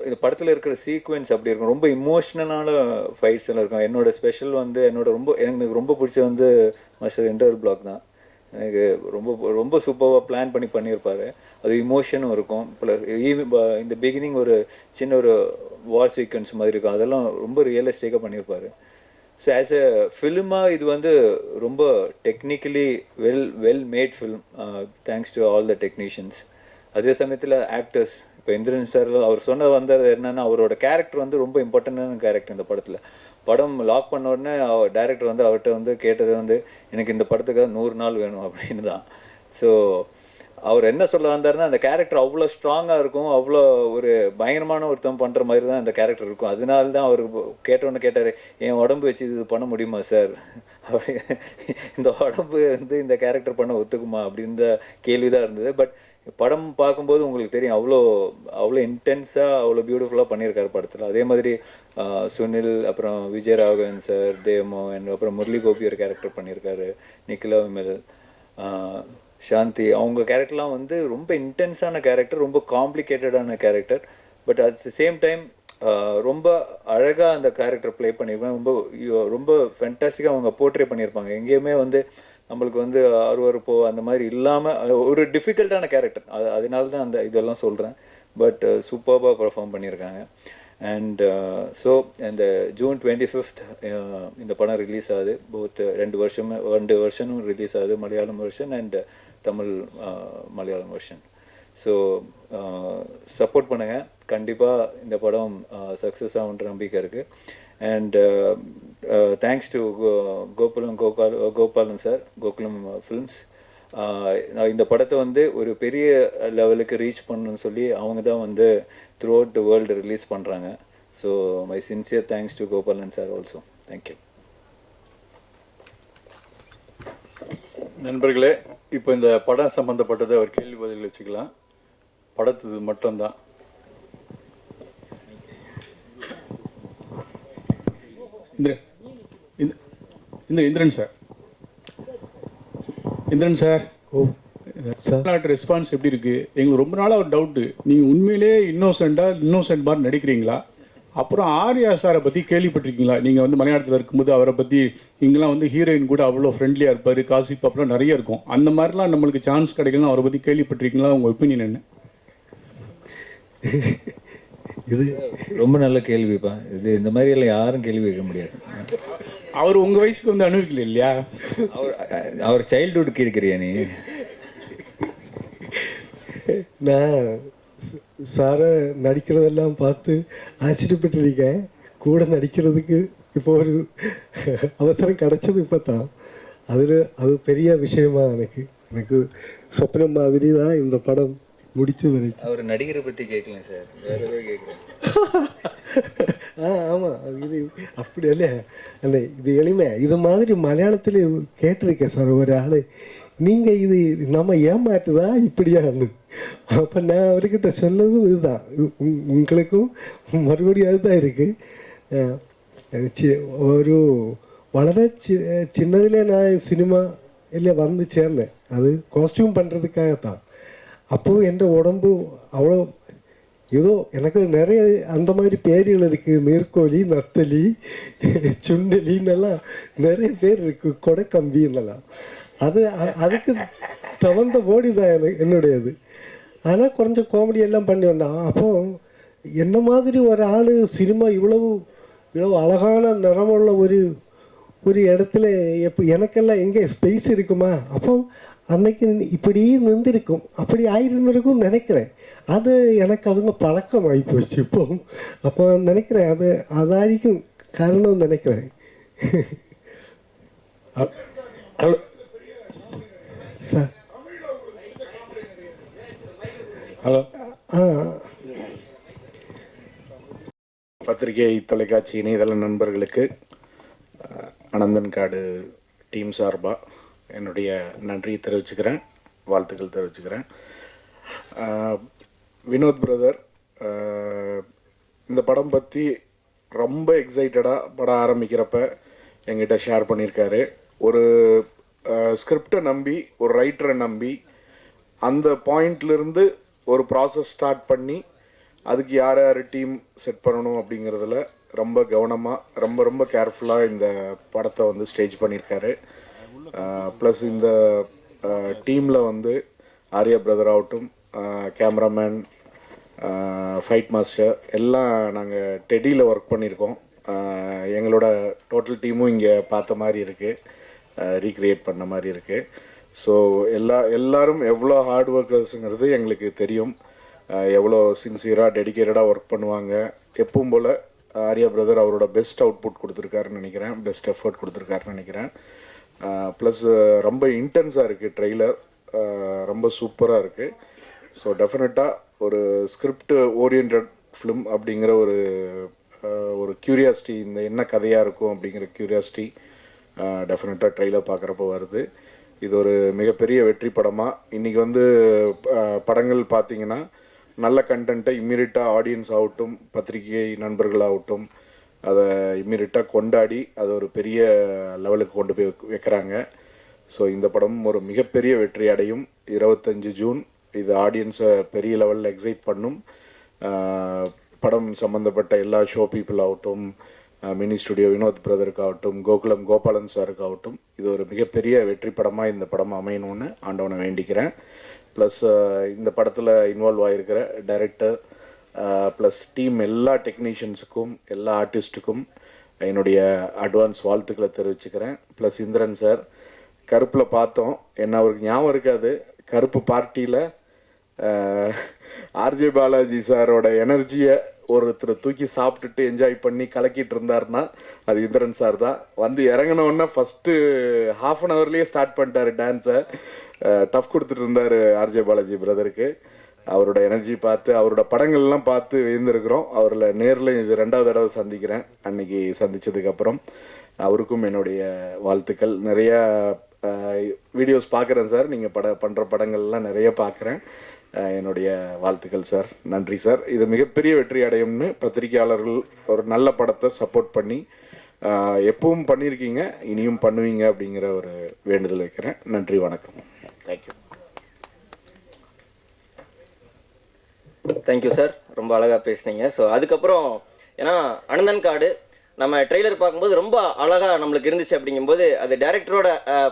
S1: இந்த படத்தில் இருக்கிற சீக்வென்ஸ் அப்படி இருக்கும், ரொம்ப இமோஷ்னலான ஃபைட்ஸ் எல்லாம் இருக்கும். எனக்கு ரொம்ப பிடிச்ச வந்து மாஸ்டர் இன்டர்வல் பிளாக் தான். எனக்கு ரொம்ப சூப்பராக பிளான் பண்ணியிருப்பார். அது இமோஷனும் இருக்கும். இந்த பிகினிங் ஒரு சின்ன ஒரு வார் சீக்வன்ஸ் மாதிரி இருக்கும், அதெல்லாம் ரொம்ப ரியலிஸ்டிக்காக பண்ணியிருப்பார். ஸோ ஆஸ் எ ஃபிலிமாக இது வந்து ரொம்ப technically well made film, thanks to all the technicians. அதே சமயத்தில் ஆக்டர்ஸ், இப்போ இந்திரன் சார் அவர் வந்தது என்னென்னா, அவரோட கேரக்டர் வந்து ரொம்ப இம்பார்ட்டண்டான கேரக்டர் இந்த படத்தில். படம் லாக் பண்ண உடனே டைரக்டர் வந்து அவர்கிட்ட வந்து கேட்டது வந்து, எனக்கு இந்த படத்துக்காக 100 நாள் வேணும் அப்படின்னு தான். ஸோ அவர் என்ன சொல்ல வந்தாருன்னா, அந்த கேரக்டர் அவ்வளோ ஸ்ட்ராங்காக இருக்கும், அவ்வளோ ஒரு பயங்கரமான ஒருத்தம் பண்ணுற மாதிரி தான் அந்த கேரக்டர் இருக்கும். அதனால தான் அவர் கேட்டோன்னு கேட்டார், என் உடம்பு வச்சு இது பண்ண முடியுமா சார், அப்படி இந்த உடம்பு வந்து இந்த கேரக்டர் பண்ண ஒத்துக்குமா அப்படின்ற கேள்வி தான் இருந்தது. பட் படம் பார்க்கும்போது உங்களுக்கு தெரியும், அவ்வளோ இன்டென்ஸாக அவ்வளோ பியூட்டிஃபுல்லாக பண்ணியிருக்காரு படத்தில். அதே மாதிரி சுனில், அப்புறம் விஜயராகவன் சார், தேவமோகன், அப்புறம் முரளி கோபி ஒரு கேரக்டர் பண்ணியிருக்காரு, நிக்கிலா விமல், சாந்தி, அவங்க கேரக்டர்லாம் வந்து ரொம்ப இன்டென்ஸான கேரக்டர், ரொம்ப காம்ப்ளிகேட்டடான character. But at the same time ரொம்ப அழகாக அந்த கேரக்டர் ப்ளே பண்ணியிருப்பேன். ரொம்ப ஃபென்டாஸ்டிக்காக அவங்க போர்ட்ரே பண்ணியிருப்பாங்க. எங்கேயுமே வந்து நம்மளுக்கு வந்து அருவருப்போ அந்த மாதிரி இல்லாமல் ஒரு டிஃபிகல்ட்டான கேரக்டர். அதனால தான் அந்த இதெல்லாம் சொல்கிறேன். பட் சூப்பராக பர்ஃபார்ம் பண்ணியிருக்காங்க. அண்ட் ஸோ இந்த June 25th இந்த படம் ரிலீஸ் ஆகுது. போத் 2 வருஷனும் ரிலீஸ் ஆகுது, Malayalam version and Tamil Malayalam version. So support பண்ணுங்கள், கண்டிப்பாக இந்த படம் சக்ஸஸ் ஆகுன்ற நம்பிக்கை இருக்குது. And thanks to Gopalan sir, Gokulam films. நான் இந்த படத்தை வந்து ஒரு பெரிய லெவலுக்கு ரீச் பண்ணணும்னு சொல்லி அவங்க தான் வந்து throughout the world release பண்ணுறாங்க. So my sincere thanks to Gopalan sir also. Thank you.
S2: நண்பர்களே, இப்போ இந்த படம் சம்மந்தப்பட்டதை ஒரு கேள்வி பதில் வச்சுக்கலாம். படத்துக்கு மட்டும்தான். Indran sir, Indran sir, response எப்படி இருக்குது? எங்களுக்கு ரொம்ப நாளாக ஒரு டவுட்டு, நீங்கள் உண்மையிலே இன்னோசென்ட் மாதிரி நடிக்கிறீங்களா? அப்புறம் ஆர்யா சாரை பற்றி கேள்விப்பட்டிருக்கீங்களா? நீங்கள் வந்து மலையாளத்தில் இருக்கும்போது அவரை பற்றி இங்கெல்லாம் வந்து ஹீரோயின் கூட அவ்வளோ ஃப்ரெண்ட்லியாக இருப்பார், காசிப் அப்பெல்லாம் நிறைய இருக்கும். அந்த மாதிரிலாம் நம்மளுக்கு சான்ஸ் கிடைக்கலாம், அவரை பற்றி கேள்விப்பட்டிருக்கீங்களா? உங்கள் ஒப்பீனியன் என்ன?
S1: இது ரொம்ப நல்ல கேள்விப்பா. இது இந்த மாதிரியெல்லாம் யாரும் கேள்வி வைக்க முடியாது.
S2: அவர் உங்கள் வயசுக்கு வந்து அனுபவிக்கல இல்லையா?
S1: அவர் சைல்டுஹுட்க்கு இருக்கிறியா நீ?
S3: நான் சாரை நடிக்கிறதெல்லாம் பார்த்து ஆச்சரியப்பட்டிருக்கேன். கூட நடிக்கிறதுக்கு இப்போ ஒரு அவசரம் கிடைச்சது இப்போ தான். அது பெரிய விஷயமா எனக்கு சொப்னம் மாதிரி தான் இந்த படம் முடிச்சு வரைக்கும்.
S1: அவர் நடிகரை பற்றி கேட்கலாம் சார், வேற ஏதாவது கேட்குறேன்.
S3: ஆமாம், இது அப்படி அல்ல, அந்த இது எளிமை. இது மாதிரி மலையாளத்தில் கேட்டிருக்கேன் சார் ஒரு ஆள், நீங்கள் இது நம்ம ஏமாட்டுதா இப்படியான்னு. அப்போ நான் அவர்கிட்ட சொன்னதும் இதுதான், உங்களுக்கும் மறுபடியும் அதுதான் இருக்குது. ஒரு വളരെ சின்னதிலே நான் சினிமா இல்லை வந்து சேர்ந்தேன், அது காஸ்டியூம் பண்ணுறதுக்காகத்தான். அப்போது என் உடம்பு அவ்வளோ ஏதோ எனக்கு நிறைய அந்த மாதிரி பேர்கள் இருக்குது, நீர்க்கோழி, நத்தலி, சுண்டலின்னெல்லாம் நிறைய பேர் இருக்குது, கொடைக்கம்பின்னெல்லாம். அதுக்கு தகுந்த போடி தான் என்னுடையது. ஆனால் கொஞ்சம் காமெடியெல்லாம் பண்ணி வந்தான். அப்போ என்ன மாதிரி ஒரு ஆள் சினிமா இவ்வளவு அழகான நிறமுள்ள ஒரு இடத்துல எனக்கெல்லாம் எங்கே ஸ்பேஸ் இருக்குமா? அப்போ அன்னைக்கு இப்படி நின்றுருக்கும், அப்படி ஆயிருந்திருக்கும் நினைக்கிறேன். அது எனக்கு அதுங்க பழக்கம் ஆகி போச்சு இப்போ. அப்போ நினைக்கிறேன் அதாയിരിக்கும் காரணம் நினைக்கிறேன். சார்
S14: ஹலோ, பத்திரிகை, தொலைக்காட்சி, இணையதள நண்பர்களுக்கு அனந்தன் காடு டீம் சார்பாக என்னுடைய நன்றியை தெரிவிச்சுக்கிறேன், வாழ்த்துக்கள் தெரிவிச்சுக்கிறேன். வினோத் பிரதர் இந்த படம் பற்றி ரொம்ப எக்ஸைட்டடாக படம் ஆரம்பிக்கிறப்ப எங்கிட்ட ஷேர் பண்ணியிருக்காரு. ஒரு ஸ்கிரிப்டை நம்பி, ஒரு ரைட்டரை நம்பி, அந்த பாயிண்ட்லேருந்து ஒரு ப்ராசஸ் ஸ்டார்ட் பண்ணி அதுக்கு யார் யார் டீம் செட் பண்ணணும் அப்படிங்கிறதுல ரொம்ப கவனமாக ரொம்ப கேர்ஃபுல்லாக இந்த படத்தை வந்து ஸ்டேஜ் பண்ணியிருக்காரு. ப்ளஸ் இந்த டீமில் வந்து ஆர்யா பிரதர் ஆகட்டும், கேமராமேன், ஃபைட் மாஸ்டர் எல்லாம் நாங்கள் டெடியில் ஒர்க் பண்ணியிருக்கோம். எங்களோட டோட்டல் டீமும் இங்கே பார்த்த மாதிரி இருக்குது, ரீக்ரியேட் பண்ண மாதிரி இருக்குது. ஸோ எல்லாரும் எவ்வளோ ஹார்ட் ஒர்க்கர்ஸுங்கிறது எங்களுக்கு தெரியும், எவ்வளோ சின்சியராக டெடிக்கேட்டடாக ஒர்க் பண்ணுவாங்க. எப்பவும் போல் ஆர்யா பிரதர் அவரோட பெஸ்ட் அவுட்புட் கொடுத்துருக்காருன்னு நினைக்கிறேன், பெஸ்ட் எஃபர்ட் கொடுத்துருக்காருன்னு நினைக்கிறேன். ப்ளஸ் ரொம்ப இன்டென்ஸாக இருக்குது ட்ரெய்லர், ரொம்ப சூப்பராக இருக்குது. ஸோ டெஃபினட்டாக ஒரு ஸ்கிரிப்ட் ஓரியன்ட் ஃபிலிம் அப்படிங்கிற ஒரு க்யூரியாசிட்டி, இந்த என்ன கதையாக இருக்கும் அப்படிங்கிற க்யூரியாசிட்டி டெஃபினட்டாக ட்ரெய்லர் பார்க்குறப்ப வருது. இது ஒரு மிகப்பெரிய வெற்றி படமாக இன்றைக்கி வந்து படங்கள் பார்த்திங்கன்னா நல்ல கண்டென்ட்டை இம்மீடியட்டாக ஆடியன்ஸ் ஆகட்டும், பத்திரிகை நண்பர்களாகட்டும் அதை இம்மீடியட்டாக கொண்டாடி அதை ஒரு பெரிய லெவலுக்கு கொண்டு போய் வைக்கிறாங்க. ஸோ இந்த படம் ஒரு மிகப்பெரிய வெற்றி அடையும். 25 ஜூன் இது ஆடியன்ஸை பெரிய லெவலில் எக்ஸைட் பண்ணும். படம் சம்மந்தப்பட்ட எல்லா ஷோ பீப்புள் ஆகட்டும், மினி ஸ்டுடியோ வினோத் பிரதருக்காகட்டும், கோபாலன் சாருக்காகட்டும், இது ஒரு மிகப்பெரிய வெற்றி படமாக இந்த படம் அமையணும்னு ஆண்டவனை வேண்டிக்கிறேன். ப்ளஸ் இந்த படத்தில் இன்வால்வ் ஆகிருக்கிற டைரக்டர் ப்ளஸ் டீம் எல்லா டெக்னீஷியன்ஸுக்கும், எல்லா ஆர்டிஸ்ட்டுக்கும் என்னுடைய அட்வான்ஸ் வாழ்த்துக்களை தெரிவிச்சுக்கிறேன். ப்ளஸ் இந்திரன் சார் கருப்பில் பார்த்தோம், என்ன அவருக்கு ஞாபகம் இருக்காது, கருப்பு பார்ட்டியில் ஆர்ஜே பாலாஜி சாரோட எனர்ஜியை ஒருத்தர் தூக்கி சாப்பிட்டுட்டு என்ஜாய் பண்ணி கலக்கிட்டு இருந்தாருன்னா அது இந்திரன் சார் தான். வந்து இறங்கினோன்னா ஃபஸ்ட்டு ஹாஃப் அன் ஹவர்லேயே ஸ்டார்ட் பண்ணிட்டாரு டான்ஸை. டஃப் கொடுத்துட்டு இருந்தார் ஆர்ஜே பாலாஜி பிரதருக்கு. அவரோட எனர்ஜி பார்த்து அவரோட படங்கள்லாம் பார்த்து வியந்திருக்கிறோம். அவரில் நேரில் இது 2வது தடவை சந்திக்கிறேன். அன்னைக்கு சந்தித்ததுக்கப்புறம் அவருக்கும் என்னுடைய வாழ்த்துக்கள். நிறையா வீடியோஸ் பார்க்குறேன் சார், நீங்கள் பண்ணுற படங்கள்லாம் நிறைய பார்க்குறேன். என்னுடைய வாழ்த்துக்கள் சார். நன்றி சார். இது மிகப்பெரிய வெற்றி அடையும்னு பத்திரிகையாளர்கள் ஒரு நல்ல படத்தை சப்போர்ட் பண்ணி எப்பவும் பண்ணியிருக்கீங்க, இனியும் பண்ணுவீங்க அப்படிங்கிற ஒரு வேண்டுதல் வைக்கிறேன். நன்றி, வணக்கம். தேங்க்யூ.
S13: தேங்க்யூ சார், ரொம்ப அழகாக பேசுனீங்க. ஸோ அதுக்கப்புறம் ஏன்னா அனந்தன் காடு நம்ம ட்ரெய்லர் பார்க்கும்போது ரொம்ப அழகாக நம்மளுக்கு இருந்துச்சு. அப்படிங்கும்போது அது டேரக்டரோட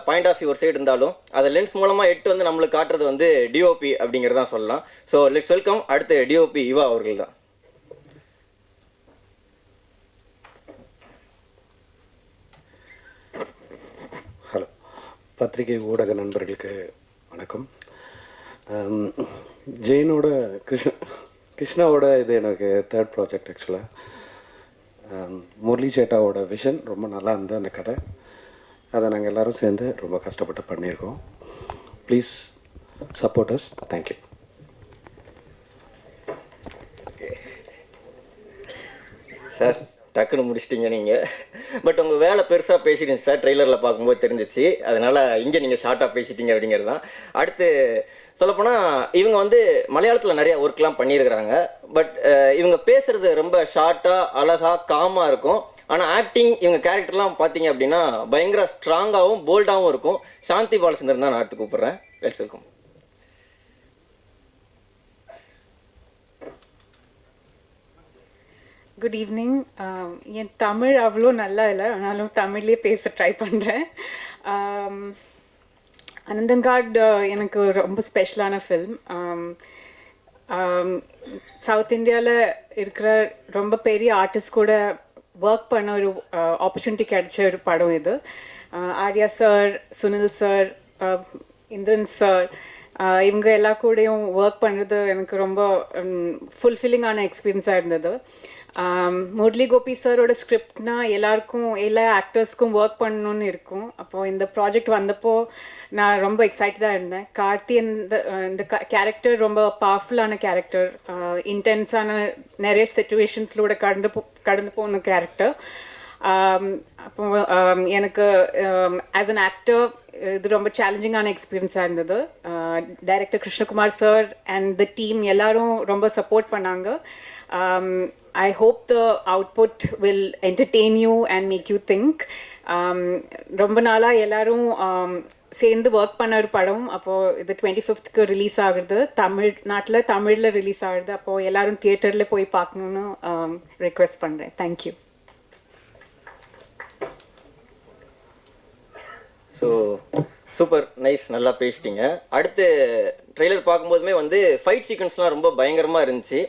S13: பாயிண்ட் ஆஃப் வியூ ஒரு சைடு இருந்தாலும் அதை லென்ஸ் மூலமாக எட்டு வந்து நம்மளுக்கு காட்டுறது வந்து டிஓபி அப்படிங்கிறதான் சொல்லலாம். ஸோ லெட்ஸ் வெல்கம் அடுத்து டிஓபி யுவா அவர்கள் தான்.
S15: ஹலோ, பத்திரிகை ஊடக நண்பர்களுக்கு வணக்கம். ஜெயினோட கிருஷ்ணாவோட இது எனக்கு 3rd ப்ராஜெக்ட். ஆக்சுவலாக முரளி சேட்டாவோட விஷன் ரொம்ப நல்லா இருந்தது அந்த கதை. அதை நாங்கள் எல்லோரும் சேர்ந்து ரொம்ப கஷ்டப்பட்டு பண்ணியிருக்கோம். Please support us. Thank you.
S13: Sir டக்குன்னு முடிச்சிட்டிங்க நீங்கள். பட் உங்கள் வேலை பெருசாக பேசிட்டீங்க சார், ட்ரெய்லரில் பார்க்கும்போது தெரிஞ்சிச்சு. அதனால் இங்கே நீங்கள் ஷார்ட்டாக பேசிட்டீங்க அப்படிங்கிறது தான். அடுத்து சொல்லப்போனால் இவங்க வந்து மலையாளத்தில் நிறையா ஒர்க்லாம் பண்ணியிருக்கிறாங்க. பட் இவங்க பேசுகிறது ரொம்ப ஷார்ட்டாக அழகாக காமாக இருக்கும். ஆனால் ஆக்டிங் இவங்க கேரக்டர்லாம் பார்த்தீங்க அப்படின்னா பயங்கர ஸ்ட்ராங்காகவும் போல்டாகவும் இருக்கும். சாந்தி பாலச்சந்திரன் தான் நான் அடுத்து கூப்பிட்றேன். Let's welcome.
S16: Good evening. என் தமிழ் அவ்வளோ நல்லா இல்லை, ஆனாலும் தமிழ்லேயே பேச ட்ரை பண்ணுறேன். அனந்தங்காட் எனக்கு ரொம்ப ஸ்பெஷலான ஃபில்ம். சவுத் இந்தியாவில் இருக்கிற ரொம்ப பெரிய ஆர்டிஸ்ட் கூட ஒர்க் பண்ண ஒரு ஆப்பர்ச்சுனிட்டி கிடைச்ச ஒரு படம் இது. Arya sir, Sunil sir, Indran sir, இவங்க எல்லா கூடயும் ஒர்க் பண்ணுறது எனக்கு ரொம்ப ஃபுல்ஃபில்லிங்கான எக்ஸ்பீரியன்ஸாக இருந்தது. முரளி கோபி சாரோட ஸ்கிரிப்ட்னா எல்லாருக்கும் எல்லா ஆக்டர்ஸ்க்கும் ஒர்க் பண்ணணும்னு இருக்கும். அப்போது இந்த ப்ராஜெக்ட் வந்தப்போ நான் ரொம்ப எக்ஸைட்டடாக இருந்தேன். கார்த்தி இந்த கேரக்டர் ரொம்ப பவர்ஃபுல்லான கேரக்டர், இன்டென்ஸான நிறைய சிச்சுவேஷன்ஸிலோட கடந்து போன கேரக்டர். அப்போ எனக்கு ஆஸ் அன் ஆக்டர் இது ரொம்ப சேலஞ்சிங்கான எக்ஸ்பீரியன்ஸாக இருந்தது. Director Krishnakumar sir and the team எல்லாரும் ரொம்ப சப்போர்ட் பண்ணாங்க. I hope the output will entertain you and make you think. ரொம்ப நாளாக எல்லாரும் சேர்ந்து ஒர்க் பண்ண ஒரு படம். அப்போது இது 25th ரிலீஸ் ஆகுது. தமிழில் ரிலீஸ் ஆகுது. அப்போது எல்லாரும் தியேட்டரில் போய் பார்க்கணுன்னு ரெக்வெஸ்ட் பண்ணுறேன். தேங்க்யூ.
S13: ஸோ சூப்பர் நைஸ், நல்லா பேசிட்டீங்க. அடுத்து ட்ரெய்லர் பார்க்கும்போதுமே வந்து ஃபைட் சீக்வன்ஸ்லாம் ரொம்ப பயங்கரமாக இருந்துச்சு.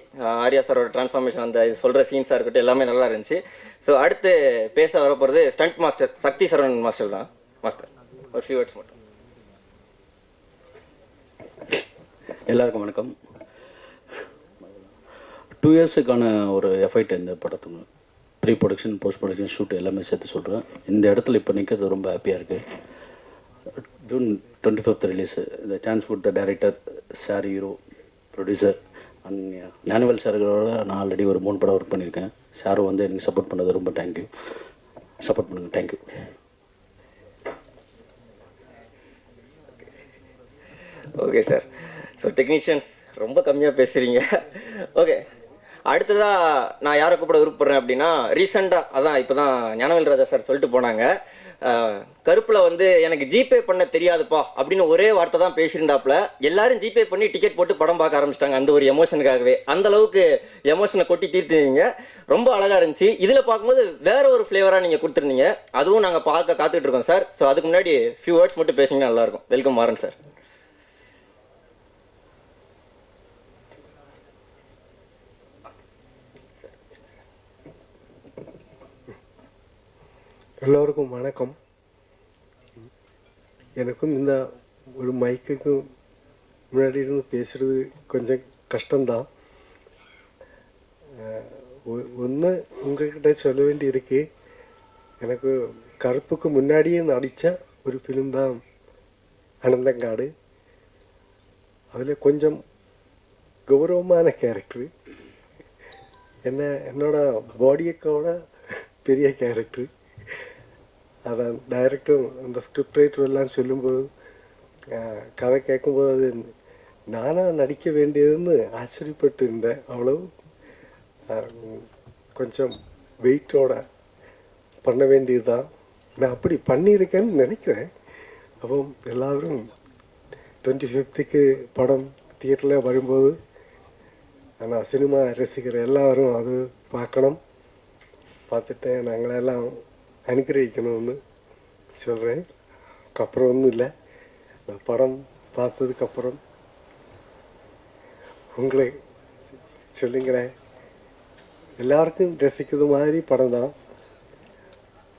S13: ஆர்யா சாரோட ட்ரான்ஸ்ஃபார்மேஷன், அந்த சொல்கிற சீன்ஸாக இருக்கட்டும், எல்லாமே நல்லா இருந்துச்சு. ஸோ அடுத்து பேச வரப்போகிறது stunt master Sakthi Saravanan master தான். மாஸ்டர் ஒரு ஃபியூ வேர்ட்ஸ் மட்டும்.
S17: எல்லாருக்கும் வணக்கம். 2 இயர்ஸுக்கான ஒரு எஃபைட் இந்த படத்துக்கு pre production, post production, shoot எல்லாமே சேர்த்து சொல்கிறேன். இந்த இடத்துல இப்போ நிற்கிறது ரொம்ப ஹாப்பியாக இருக்குது. June 25th release. இந்த சான்ஸ் கொடுத்த director sir, hero, producer and Gnanavel சார்களோட நான் ஆல்ரெடி ஒரு 3 படம் ஒர்க் பண்ணியிருக்கேன். சாரும் வந்து எனக்கு சப்போர்ட் பண்ணது ரொம்ப தேங்க்யூ. சப்போர்ட் பண்ணுங்கள். Thank you.
S13: Okay sir. So technicians ரொம்ப கம்மியாக பேசுகிறீங்க. ஓகே, அடுத்ததாக நான் யாரை கூப்பிட விருப்பப்படுறேன் அப்படின்னா, ரீசெண்டாக அதான் இப்போ தான் ஞானவேல் ராஜா சார் சொல்லிட்டு போனாங்க, கருப்பில் வந்து எனக்கு ஜிபே பண்ண தெரியாதுப்பா அப்படின்னு ஒரே வார்த்தை தான் பேசியிருந்தாப்புல. எல்லாரும் ஜிபே பண்ணி டிக்கெட் போட்டு படம் பார்க்க ஆரம்பிச்சிட்டாங்க அந்த ஒரு எமோஷனுக்காகவே. அந்த அளவுக்கு எமோஷனை கொட்டி தீர்த்துவீங்க. ரொம்ப அழகாக இருந்துச்சு. இதில் பார்க்கும்போது வேற ஒரு ஃப்ளேவராக நீங்கள் கொடுத்துருந்தீங்க. அதுவும் நாங்கள் பார்க்க காத்துக்கிட்டு இருக்கோம் சார். ஸோ அதுக்கு முன்னாடி ஃபியூ வேர்ட்ஸ் மட்டும் பேசிங்கன்னா நல்லாயிருக்கும். Welcome Maran sir.
S3: எல்லோருக்கும் வணக்கம். எனக்கும் இந்த ஒரு மைக்குக்கும் முன்னாடி இருந்து பேசுகிறது கொஞ்சம் கஷ்டம்தான். ஒன்று உங்கள்கிட்ட சொல்ல வேண்டி இருக்கு. எனக்கு கருப்புக்கு முன்னாடியே நடித்த ஒரு ஃபிலிம் தான் அனந்தங்காடு. அதில் கொஞ்சம் கௌரவமான கேரக்டரு, என்னோட பாடியக்கோட பெரிய கேரக்டரு. அதான் டைரக்டரும் அந்த ஸ்கிரிப்ட் ரைட்டர் எல்லாம் சொல்லும்போது கதை கேட்கும்போது அது நானாக நடிக்க வேண்டியதுன்னு ஆச்சரியப்பட்டு இருந்தேன். அவ்வளவு கொஞ்சம் வெயிட்டோட பண்ண வேண்டியது தான். நான் அப்படி பண்ணியிருக்கேன்னு நினைக்கிறேன். அப்போ எல்லோரும் 25th படம் தியேட்டரில் வரும்போது ஆனால் சினிமா ரசிக்கிற எல்லோரும் அது பார்க்கணும். பார்த்துட்டு நாங்களெல்லாம் அனுகிரகிக்கணும்னு சொல்கிறேன். அப்புறம் ஒன்றும் இல்லை, நான் படம் பார்த்ததுக்கப்புறம் உங்களை சொல்லுங்கிறேன். எல்லாருக்கும் ரசிக்கிறது மாதிரி படம் தான்.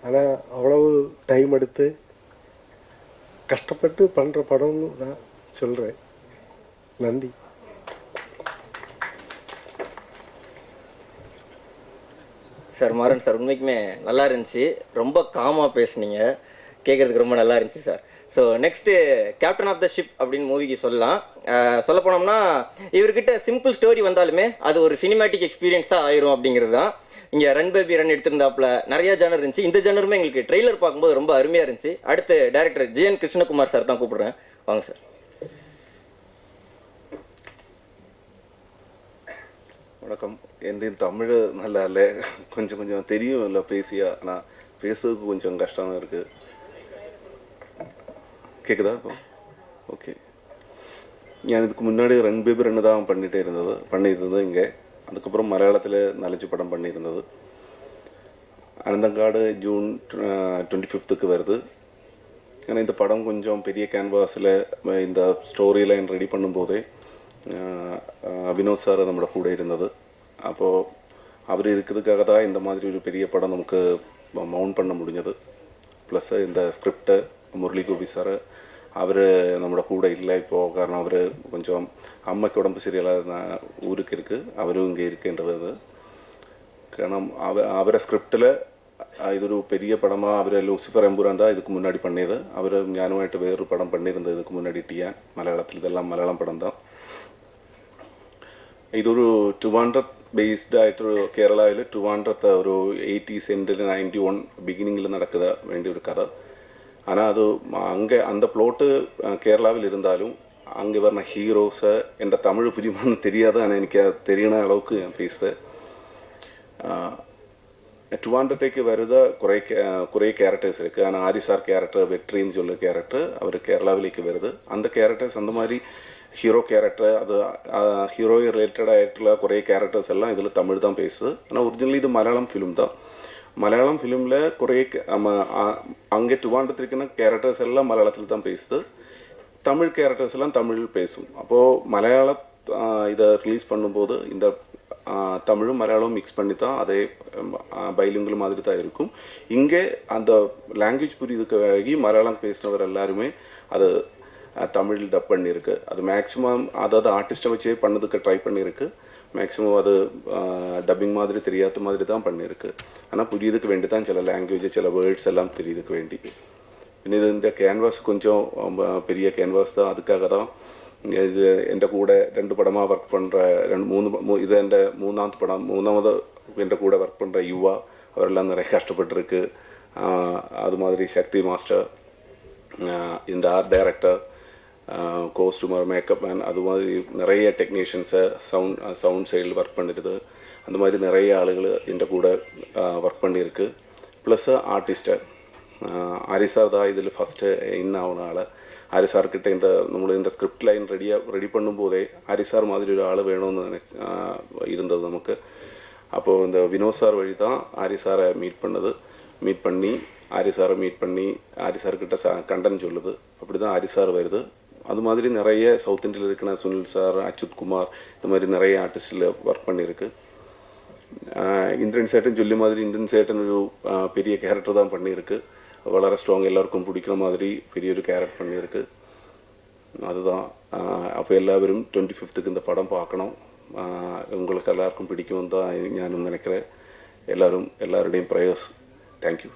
S3: ஆனால் அவ்வளவு டைம் எடுத்து கஷ்டப்பட்டு பண்ணுற படம்னு தான் சொல்கிறேன். நன்றி.
S13: சார் மாறன் சார் உண்மைக்குமே நல்லா இருந்துச்சு. ரொம்ப காமாக பேசுனீங்க, கேட்குறதுக்கு ரொம்ப நல்லா இருந்துச்சு sir. So next captain of the ship அப்படின்னு மூவிக்கு சொல்லலாம். சொல்ல போனோம்னா இவர்கிட்ட சிம்பிள் ஸ்டோரி வந்தாலுமே அது ஒரு சினிமேட்டிக் எக்ஸ்பீரியன்ஸாக ஆயிரும் அப்படிங்கிறது தான். இங்கே ரன் பேபி ரன் எடுத்திருந்தாப்புல நிறையா ஜானர் இருந்துச்சு. இந்த ஜானருமே எங்களுக்கு ட்ரெய்லர் பார்க்கும்போது ரொம்ப அருமையாக இருந்துச்சு. அடுத்து டைரக்டர் ஜிஎன் கிருஷ்ணகுமார் சார் தான் கூப்பிடுறேன். வாங்க சார்.
S5: வணக்கம். என் தமிழ் நல்லா இல்லை, கொஞ்சம் தெரியும் இல்லை பேசியா, ஆனால் பேசுறதுக்கு கொஞ்சம் கஷ்டமாக இருக்குது. கேட்குதா இப்போ? ஓகே. ഞാൻ இதுக்கு முன்னாடி ரன் பேபி ரன் தான் பண்ணிகிட்டு இருந்தது இங்கே. அதுக்கப்புறம் மலையாளத்தில் 4 படம் பண்ணியிருந்தது. அனந்தங்காடு ஜூன் 25th வருது. ஏன்னா இந்த படம் கொஞ்சம் பெரிய கேன்வாஸில் இந்த ஸ்டோரி லைன் ரெடி பண்ணும்போதே வினோத் சார் நம்மளோட கூட இருந்தது. அப்போது அவர் இருக்கிறதுக்காக தான் இந்த மாதிரி ஒரு பெரிய படம் நமக்கு மவுண்ட் பண்ண முடிஞ்சது. ப்ளஸ் இந்த ஸ்கிரிப்டை முரளி கோபி சார் அவர் நம்மளோட கூட இல்லை இப்போது. காரணம் அவர் கொஞ்சம் அம்மைக்கு உடம்பு சரியில்லாத ஊருக்கு இருக்குது, அவரும் இங்கே இருக்குன்றது. കാരണം അവരെ സ്ക്രിപ്റ്റിൽ ഇതൊരു പെരിയ പടമാണ്. അവർ ലൂസിഫർ എമ്പുരാൻ தான் இதுக்கு முன்னாடி பண்ணியது. அவர் ஞானமாയിട്ട് வேறு படம் பண்ணியிருந்தது இதுக்கு முன்னாடி டியான். மலையாளத்தில் இதெல்லாம் மலையாளம் படம் தான். ഇതൊരു 200 ബേസ്ഡ് ആയിട്ടൊരു കേരളയിൽ 200 ഒരു 80s എൻഡിൽ 91 ബിഗിനിങ്ങിൽ നടക്കുന്ന വേണ്ടി ഒരു കഥ. ஆனால் அது அங்கே அந்த ப்ளோட்டு கேரளாவில் இருந்தாலும் அங்கே வர்ற ஹீரோஸை என்ற தமிழ் புரியுமான்னு தெரியாது. ஆனால் எனக்கு தெரியின அளவுக்கு பேசுகிறேன். ட்ரிவாண்ட்ரത്തേക്ക് വരുന്ന കുറേ ക്യാരക്ടേഴ്സ് இருக்குது. ஆனால் ஆரிசார் கேரக்டர் வெற்றின்னு சொல்ல கேரக்டர் அவர் கேரளாவிலேக்கு வருது. அந்த கேரக்டர்ஸ் அந்த மாதிரி ஹீரோ கேரக்டர் அது ஹீரோ ரிலேட்டட் ஆகிட்டுள்ள കുറേ கேரக்டர்ஸ் எல்லாம் இதில் தமிழ் தான் பேசுது. ஆனால் ஒரிஜினலி இது மலையாளம் ஃபிலிம் தான். மலையாளம் ஃபிலிமில் കുറേ அங்கே ட்ரிவாண்ட்ரத்தில் இருக்கிற கேரக்டர்ஸ் எல்லாம் மலையாளத்தில் தான் பேசுது. தமிழ் கேரக்டர்ஸ் எல்லாம் தமிழில் பேசும். அப்போது மலையாள இதை ரிலீஸ் பண்ணும்போது இந்த தமிழும் மலையாளமும் மிக்ஸ் பண்ணி தான் அதே பைலிங்குவல் மாதிரி தான் இருக்கும். இங்கே அந்த லாங்குவேஜ் புரியுதுக்காகி மலையாளம் பேசினவர் எல்லாருமே அது தமிழில் டப் பண்ணியிருக்கு. அது மேக்ஸிமம் அதாவது ஆர்டிஸ்ட்டை வச்சே பண்ணதுக்கு ட்ரை பண்ணியிருக்கு. மேக்ஸிமம் அது டப்பிங் மாதிரி தெரியாத மாதிரி தான் பண்ணியிருக்கு. ஆனால் புரியுதுக்கு வேண்டி தான் சில லாங்குவேஜ் சில வேர்ட்ஸ் எல்லாம் தெரியுதுக்கு வேண்டி. പിന്നെ ഇതിൻ്റെ ക്യാൻവാസ് கொஞ்சம் பெரிய கேன்வாஸ் தான். அதுக்காக தான் இது എൻ്റെ കൂടെ 2 படமாக ஒர்க் பண்ணுற 3 இது എൻ്റെ மூணாவது എൻ്റെ கூட ஒர்க் பண்ணுற யுவா அவரெல்லாம் நிறைய கஷ்டப்பட்டுருக்கு. அது மாதிரி சக்தி மாஸ்டர், இந்த ஆர்ட் டைரக்டர், கோஸ்டூமர், மேக்கப் மேன், அது மாதிரி நிறைய டெக்னீஷியன்ஸை சவுண்ட் சைடில் ஒர்க் பண்ணிடுது. அந்த மாதிரி நிறைய ஆளுகள் എൻ്റെ கூட ஒர்க் பண்ணியிருக்கு. ப்ளஸ் ஆர்டிஸ்ட்டு ஆரிசார் தான் இதில் ஃபஸ்ட்டு ஆகுன ஆள். ஆரிசார்கிட்ட இந்த ஸ்கிரிப்ட் லைன் ரெடி பண்ணும்போதே ஆரிசார் மாதிரி ஒரு ஆள் வேணும்னு இருந்தது நமக்கு. அப்போது இந்த வினோத் சார் வழி தான் ஆரிசாரை மீட் பண்ணி ஆரிசார்கிட்ட கண்டன் சொல்லுது. அப்படி தான் ஆரிசார் வருது. அது மாதிரி நிறைய சவுத் இந்தியில் இருக்கிற சுனில் சார், அச்சுத் குமார், இந்த மாதிரி நிறைய ஆர்டிஸ்டில் ஒர்க் பண்ணியிருக்கு. இந்திரன் சேட்டன் சொல்லி மாதிரி இந்திரன் சேட்டன் ஒரு பெரிய கேரக்டர் தான் பண்ணியிருக்கு. வளர ஸ்ட்ராங், எல்லாருக்கும் பிடிக்கிற மாதிரி பெரிய ஒரு கேரக்டர் பண்ணியிருக்கு. அதுதான். അപ്പോൾ എല്ലാവരും 25th இந்த படம் பார்க்கணும். உங்களுக்கு எல்லாருக்கும் பிடிக்கும் தான் ഞാനും நினைக்கிறேன். எல்லாருடையும் ப்ரேயர்ஸ். தேங்க்யூ.